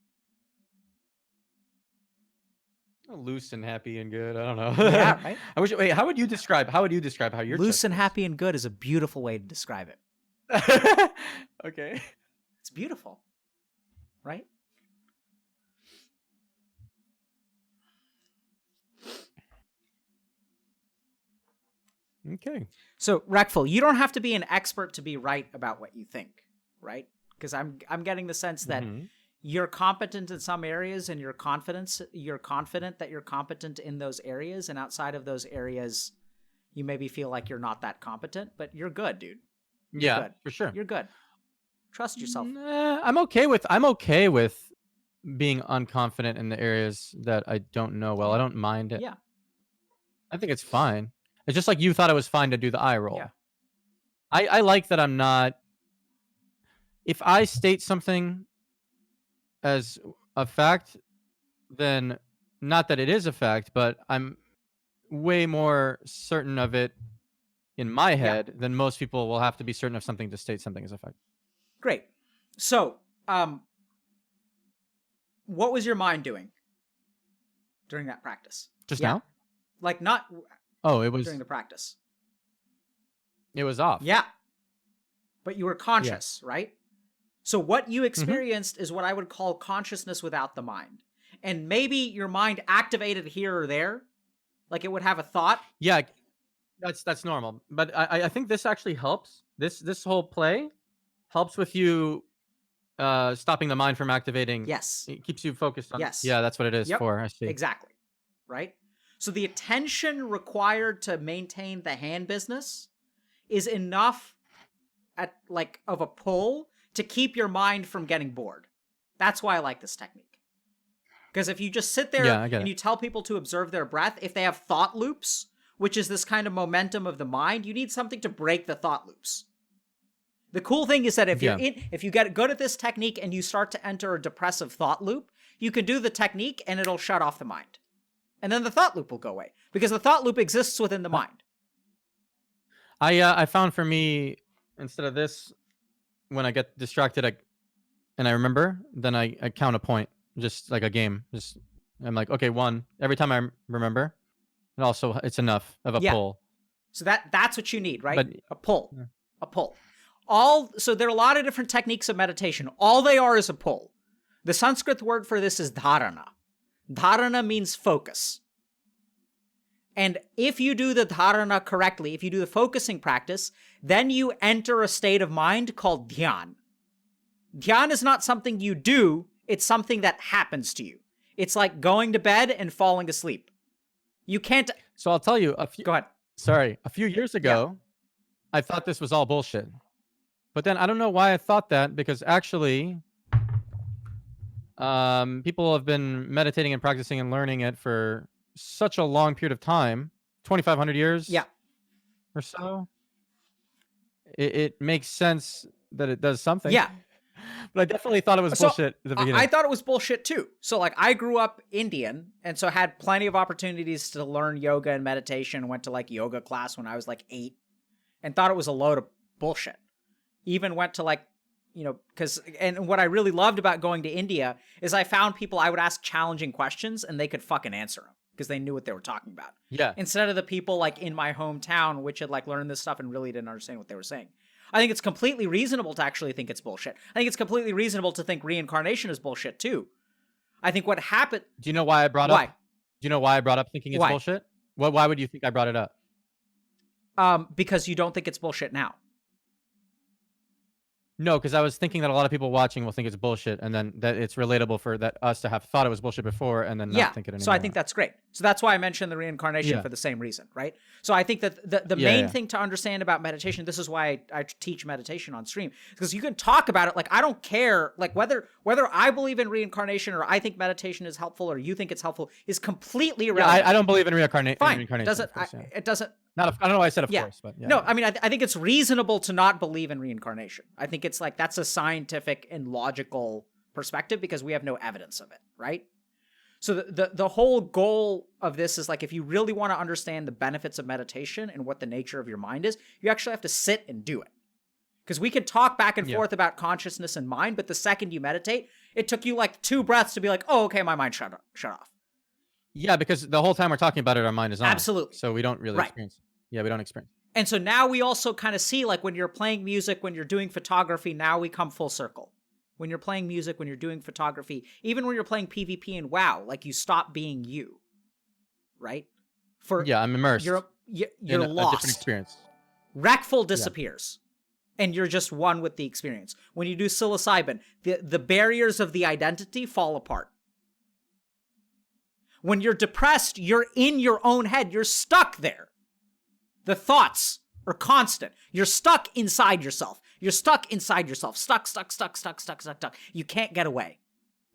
Loose and happy and good. I don't know. Yeah, right? I wish. Wait, how would you describe how your Loose chest and feels? happy and good is a beautiful way to describe it. Okay. It's beautiful, right? Okay. So, Reckful, you don't have to be an expert to be right about what you think, right? Because I'm getting the sense that you're competent in some areas, and you're confident that you're competent in those areas, and outside of those areas, you maybe feel like you're not that competent, but you're good, dude. You're good. For sure. You're good. Trust yourself. I'm okay with being unconfident in the areas that I don't know well. I don't mind it. Yeah. I think it's fine. It's just like you thought it was fine to do the eye roll. Yeah. I like that I'm not. If I state something as a fact, then not that it is a fact, but I'm way more certain of it in my head than most people will have to be certain of something to state something as a fact. Great. So, what was your mind doing during that practice? Just now? Like not Oh, it was during the practice. It was off. Yeah. But you were conscious, right? So what you experienced is what I would call consciousness without the mind. And maybe your mind activated here or there. Like it would have a thought. Yeah, that's normal. But I think this actually helps. This whole play helps with you stopping the mind from activating. Yes. It keeps you focused on. Yes. Yeah, that's what it is for. I see. Exactly. Right? So the attention required to maintain the hand business is enough at like of a pull to keep your mind from getting bored. That's why I like this technique. Because if you just sit there and you tell people to observe their breath, if they have thought loops, which is this kind of momentum of the mind, you need something to break the thought loops. The cool thing is that if you get good at this technique and you start to enter a depressive thought loop, you can do the technique and it'll shut off the mind. And then the thought loop will go away because the thought loop exists within the mind. I found for me, instead of this, when I get distracted and I remember, then I count a point, just like a game. Just I'm like, okay, 1 every time I remember, and also it's enough of a pull. So that's what you need, right? But, a pull, a pull. So there are a lot of different techniques of meditation. All they are is a pull. The Sanskrit word for this is dharana. Dharana means focus. And if you do the dharana correctly, if you do the focusing practice, then you enter a state of mind called dhyan. Dhyan is not something you do, it's something that happens to you. It's like going to bed and falling asleep. You can't... So I'll tell you Go ahead. Sorry. A few years ago, I thought this was all bullshit. But then I don't know why I thought that, because actually, people have been meditating and practicing and learning it for such a long period of time, 2,500 years or so. It makes sense that it does something. Yeah. But I definitely thought it was bullshit at the beginning. I thought it was bullshit too. So like I grew up Indian and so had plenty of opportunities to learn yoga and meditation. Went to like yoga class when I was like 8 and thought it was a load of bullshit. Even went to like, and what I really loved about going to India is I found people I would ask challenging questions and they could fucking answer them because they knew what they were talking about. Yeah. Instead of the people like in my hometown, which had like learned this stuff and really didn't understand what they were saying. I think it's completely reasonable to actually think it's bullshit. I think it's completely reasonable to think reincarnation is bullshit too. I think what happened... Do you know why I brought up? Do you know why I brought up thinking it's bullshit? Why would you think I brought it up? Because you don't think it's bullshit now. No, because I was thinking that a lot of people watching will think it's bullshit, and then that it's relatable for us to have thought it was bullshit before, and then not think it anymore. So I think that's great. So that's why I mentioned the reincarnation for the same reason, right? So I think that the main thing to understand about meditation, this is why I teach meditation on stream, because you can talk about it. Like I don't care, like whether I believe in reincarnation or I think meditation is helpful or you think it's helpful is completely irrelevant. Yeah, I don't believe in reincarnation. Fine. It doesn't. I don't know why I said of course, but no, I mean I think it's reasonable to not believe in reincarnation. I think it's like that's a scientific and logical perspective because we have no evidence of it, right? So the whole goal of this is like, if you really want to understand the benefits of meditation and what the nature of your mind is, you actually have to sit and do it. Because we could talk back and forth about consciousness and mind, but the second you meditate, it took you like 2 breaths to be like, oh, okay, my mind shut off. Yeah, because the whole time we're talking about it, our mind is on. Absolutely. So we don't really experience it. Yeah, we don't experience it. And so now we also kind of see, like, when you're playing music, when you're doing photography, now we come full circle. When you're playing music, when you're doing photography, even when you're playing PvP and WoW, like, you stop being you, right? I'm immersed. You're in lost. A different experience. Reckful disappears, and you're just one with the experience. When you do psilocybin, the barriers of the identity fall apart. When you're depressed, you're in your own head. You're stuck there. The thoughts are constant. You're stuck inside yourself. You're stuck inside yourself. Stuck. You can't get away.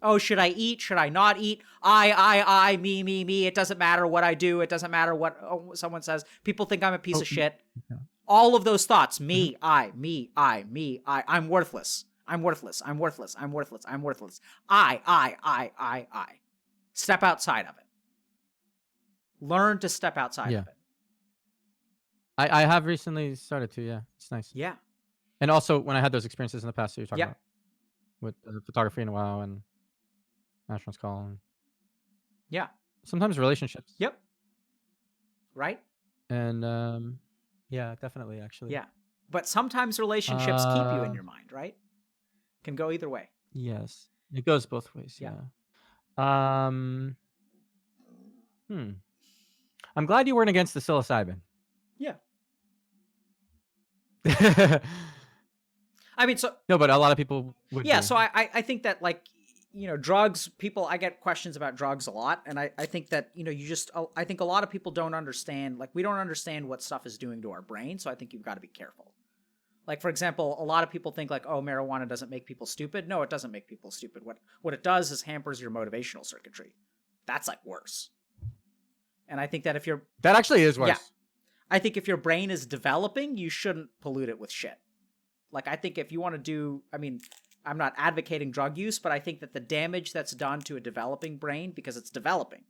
Oh, should I eat? Should I not eat? I, me. It doesn't matter what I do. It doesn't matter what someone says. People think I'm a piece of shit. Yeah. All of those thoughts. Me, I. I'm worthless. I'm worthless. I. Step outside of it. Learn to step outside of it. I have recently started to, yeah. It's nice. Yeah. And also, when I had those experiences in the past that you're talking about, with photography and WoW and Astronaut's Call. And sometimes relationships. Yep. Right? And, yeah, definitely, actually. Yeah. But sometimes relationships keep you in your mind, right? Can go either way. Yes. It goes both ways, yeah. I'm glad you weren't against the psilocybin. Yeah. I mean, so... No, but a lot of people would be. So I think that, like, you know, drugs, I get questions about drugs a lot, and I think that, you know, I think a lot of people don't understand, like, we don't understand what stuff is doing to our brain, so I think you've got to be careful. Like, for example, a lot of people think, like, oh, marijuana doesn't make people stupid. No, it doesn't make people stupid. What it does is hampers your motivational circuitry. That's, like, worse. And I think that if you're... That actually is worse. Yeah. I think if your brain is developing, you shouldn't pollute it with shit. Like, I think if you want to do... I mean, I'm not advocating drug use, but I think that the damage that's done to a developing brain, because it's developing,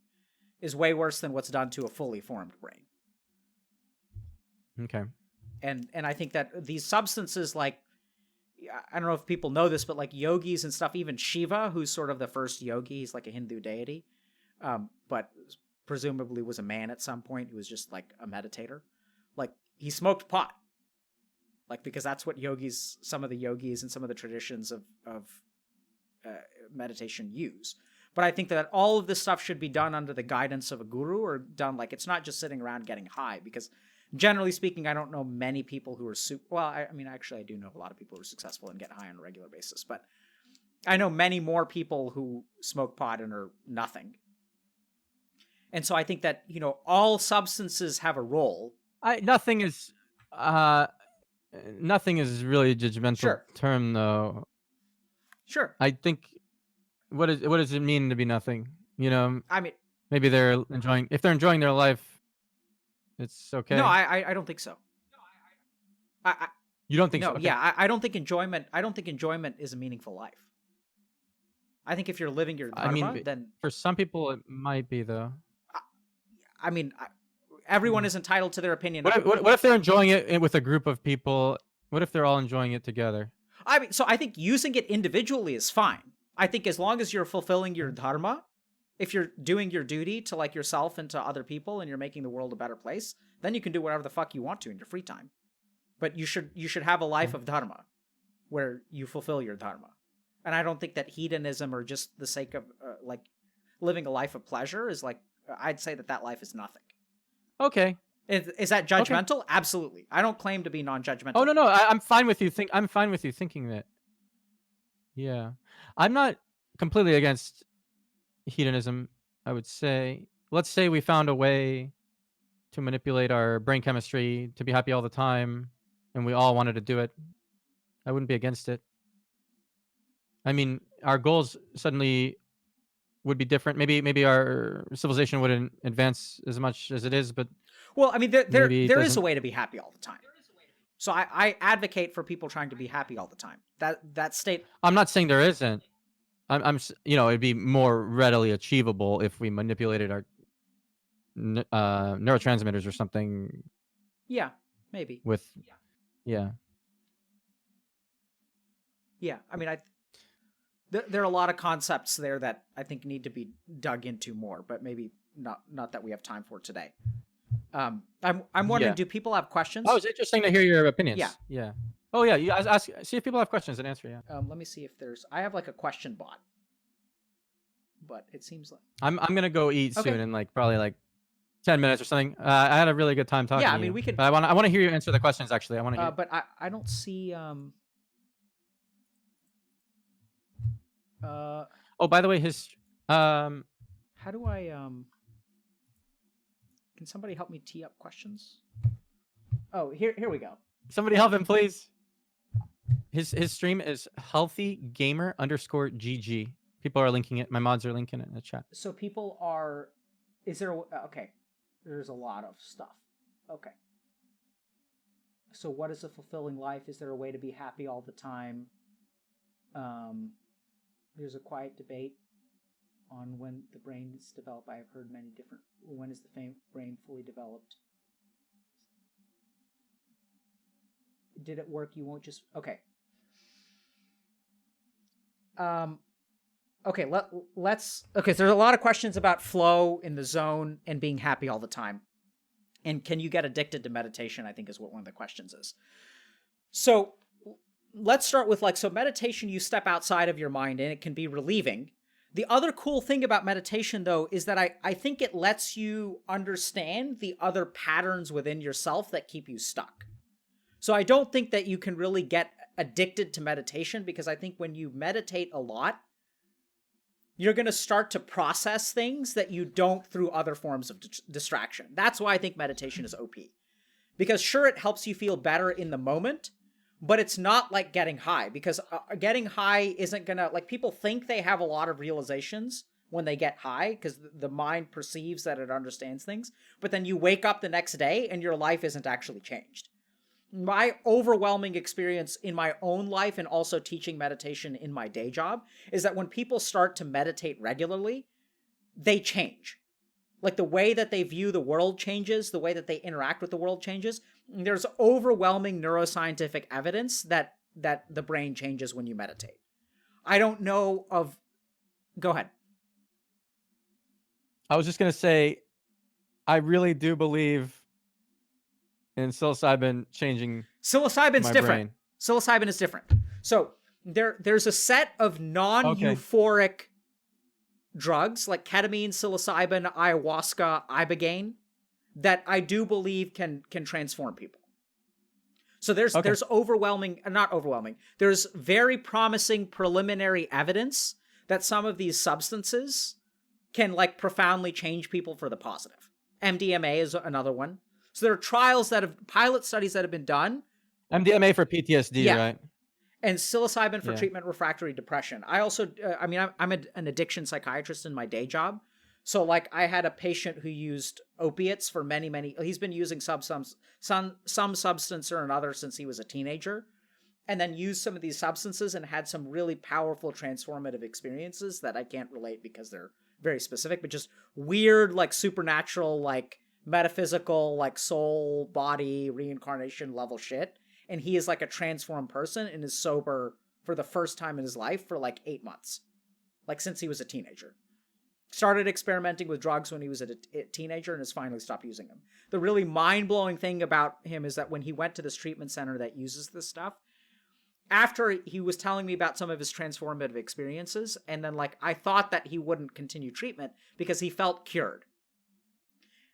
is way worse than what's done to a fully formed brain. Okay. And I think that these substances, like... I don't know if people know this, but, like, yogis and stuff, even Shiva, who's sort of the first yogi, he's like a Hindu deity, but presumably was a man at some point who was just, like, a meditator. Like, he smoked pot. Like, because that's what yogis, some of the yogis and some of the traditions of meditation use. But I think that all of this stuff should be done under the guidance of a guru, or done, like, it's not just sitting around getting high, because generally speaking, I don't know many people who are I mean, actually I do know a lot of people who are successful and get high on a regular basis, but I know many more people who smoke pot and are nothing. And so I think that, you know, all substances have a role. Nothing is really a judgmental term, though. Sure. I think what does it mean to be nothing? You know, I mean, maybe if they're enjoying their life, it's okay. No, I don't think so. You don't think so? No, Okay. yeah, I don't think enjoyment is a meaningful life. I think if you're living your dharma, then for some people it might be, though. I mean, everyone is entitled to their opinion. What if they're enjoying it with a group of people? What if they're all enjoying it together? I mean, so I think using it individually is fine. I think as long as you're fulfilling your dharma, if you're doing your duty to, like, yourself and to other people, and you're making the world a better place, then you can do whatever the fuck you want to in your free time. But you should have a life of dharma where you fulfill your dharma. And I don't think that hedonism, or just the sake of like living a life of pleasure, is like, I'd say that life is nothing. Okay. Is that judgmental? Okay. Absolutely. I don't claim to be non-judgmental. Oh, no. I'm fine with you. I'm fine with you thinking that. Yeah. I'm not completely against hedonism, I would say. Let's say we found a way to manipulate our brain chemistry to be happy all the time, and we all wanted to do it. I wouldn't be against it. I mean, our goals suddenly would be different. Maybe our civilization wouldn't advance as much as it is, but well, I mean, there is a way to be happy all the time. So I advocate for people trying to be happy all the time. That state. I'm not saying there isn't. it'd be more readily achievable if we manipulated our neurotransmitters or something Yeah, maybe. with, yeah. Yeah, I mean, there are a lot of concepts there that I think need to be dug into more, but maybe not that we have time for today. I'm wondering, Yeah. do people have Oh, questions? it's interesting to hear your opinions. Yeah. Yeah. Oh yeah, you ask, see if people have questions and answer. Yeah. Let me see if I have like a question bot, but it seems like I'm gonna go eat soon okay. in like probably like 10 minutes or something. I had a really good time talking Yeah, to I mean you. we could, But I want to hear you answer the questions. Actually, I want to hear. but I don't see Oh, by the way, his how do I can somebody help me tee up questions? Oh, here we go. somebody help him, please. His stream is HealthyGamer_GG. People are linking it. My mods are linking it in the chat. So people are, is there okay? There's a lot of stuff. Okay. So what is a fulfilling life? Is there a way to be happy all the time? There's a quiet debate on when the brain is developed. I have heard many different. When is the brain fully developed? Did it work? You won't just okay. Okay. Let's. Okay. So there's a lot of questions about flow in the zone and being happy all the time. And can you get addicted to meditation? I think is what one of the questions is. So let's start with so meditation, you step outside of your mind and it can be relieving. The other cool thing about meditation, though, is that I think it lets you understand the other patterns within yourself that keep you stuck. So I don't think that you can really get addicted to meditation, because I think when you meditate a lot, you're going to start to process things that you don't through other forms of distraction. That's why I think meditation is OP. Because sure, it helps you feel better in the moment, but it's not like getting high, because getting high isn't going to, people think they have a lot of realizations when they get high because the mind perceives that it understands things, but then you wake up the next day and your life isn't actually changed. My overwhelming experience in my own life and also teaching meditation in my day job is that when people start to meditate regularly, they change. Like the way that they view the world changes, the way that they interact with the world changes. There's overwhelming neuroscientific evidence that the brain changes when you meditate. I don't know of... Go ahead. I was just gonna say, I really do believe in psilocybin changing. Psilocybin's different. Brain. Psilocybin is different. So there's a set of non-euphoric drugs like ketamine, psilocybin, ayahuasca, ibogaine that I do believe can transform people. So there's there's very promising preliminary evidence that some of these substances can profoundly change people for the positive. MDMA is another one. So there are pilot studies that have been done. MDMA for PTSD, right? And psilocybin for treatment refractory depression. I also, I'm an addiction psychiatrist in my day job. So I had a patient who used opiates for he's been using some substance or another since he was a teenager, and then used some of these substances and had some really powerful transformative experiences that I can't relate because they're very specific, but just weird, supernatural, metaphysical, soul, body, reincarnation level shit. And he is a transformed person and is sober for the first time in his life for 8 months. Since he was a teenager. Started experimenting with drugs when he was a teenager and has finally stopped using them. The really mind-blowing thing about him is that when he went to this treatment center that uses this stuff, after he was telling me about some of his transformative experiences, and then I thought that he wouldn't continue treatment because he felt cured.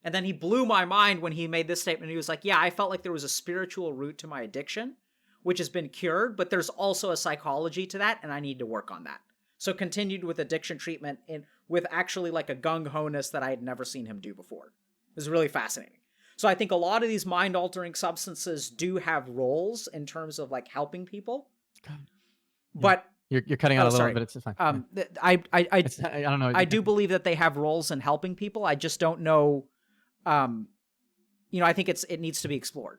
And then he blew my mind when he made this statement. He was like, yeah, I felt like there was a spiritual root to my addiction, which has been cured, but there's also a psychology to that, and I need to work on that. So continued with addiction treatment with actually a gung-ho-ness that I had never seen him do before. It was really fascinating. So I think a lot of these mind-altering substances do have roles in terms of helping people. But you're cutting out a little bit. It's fine. I don't know. I do believe that they have roles in helping people. I just don't know. I think it needs to be explored.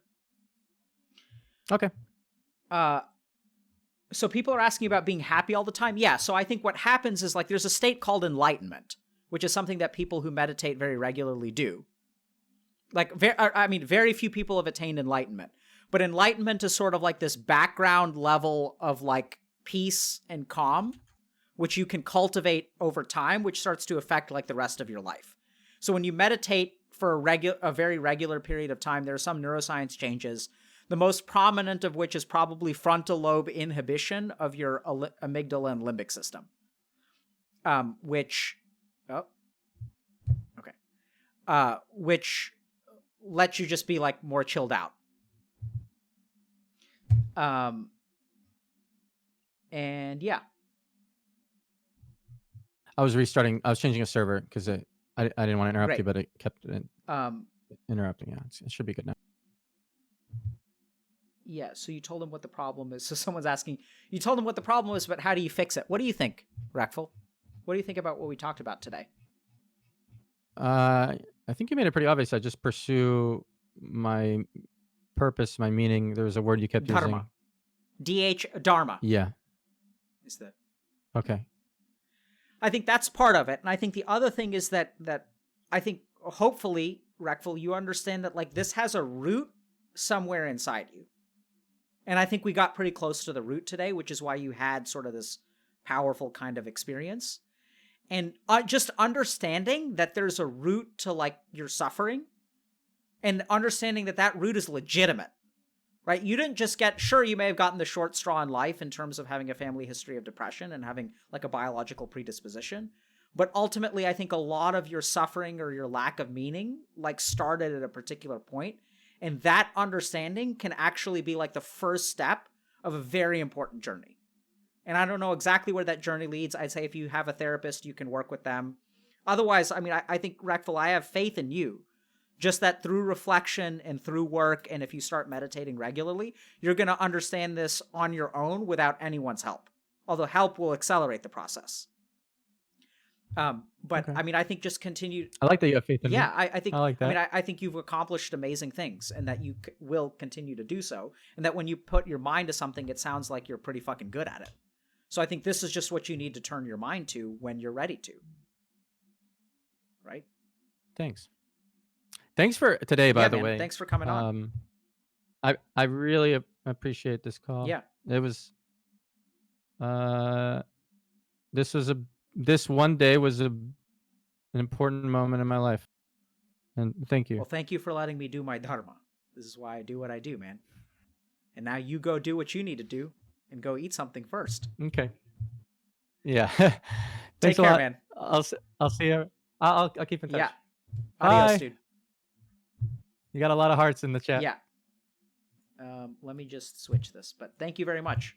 Okay. So people are asking about being happy all the time. Yeah. So I think what happens is like there's a state called enlightenment, which is something that people who meditate very regularly do. Like, very few people have attained enlightenment, but enlightenment is sort of like this background level of like peace and calm, which you can cultivate over time, which starts to affect like the rest of your life. So when you meditate for a very regular period of time, there are some neuroscience changes. The most prominent of which is probably frontal lobe inhibition of your amygdala and limbic system, which lets you just be like more chilled out. And yeah. I was changing a server because I didn't want to interrupt you, but it kept interrupting. Yeah, it should be good now. Yeah, so you told him what the problem is. So someone's asking, you told him what the problem is, but how do you fix it? What do you think, Reckful? What do you think about what we talked about today? I think you made it pretty obvious. I just pursue my purpose, my meaning. There was a word you kept Dharma. using. Dharma. Yeah. Is the okay. I think that's part of it. And I think the other thing is that I think hopefully, Reckful, you understand that like this has a root somewhere inside you. And I think we got pretty close to the root today, which is why you had sort of this powerful kind of experience. And just understanding that there's a root to like your suffering and understanding that that root is legitimate, right? You didn't just sure, you may have gotten the short straw in life in terms of having a family history of depression and having like a biological predisposition. But ultimately, I think a lot of your suffering or your lack of meaning like started at a particular point. And that understanding can actually be like the first step of a very important journey. And I don't know exactly where that journey leads. I'd say if you have a therapist, you can work with them. Otherwise, I mean, I think, Reckful, I have faith in you. Just that through reflection and through work, and if you start meditating regularly, you're going to understand this on your own without anyone's help. Although help will accelerate the process. But okay. I mean, I think just continue. I like that you have faith in me. Yeah, I think. I like that. I mean, I think you've accomplished amazing things, and that you will continue to do so. And that when you put your mind to something, it sounds like you're pretty fucking good at it. So I think this is just what you need to turn your mind to when you're ready to. Right? Thanks for today, by the way. Thanks for coming on. I really appreciate this call. Yeah. It was. This one day was an important moment in my life, and thank you. Well, thank you for letting me do my Dharma. This is why I do what I do, man. And now you go do what you need to do, and go eat something first. Okay. Yeah. Take care, man. I'll see you. I'll keep in touch. Yeah. Adios, Bye. dude. You got a lot of hearts in the chat. Yeah. Let me just switch this, but thank you very much.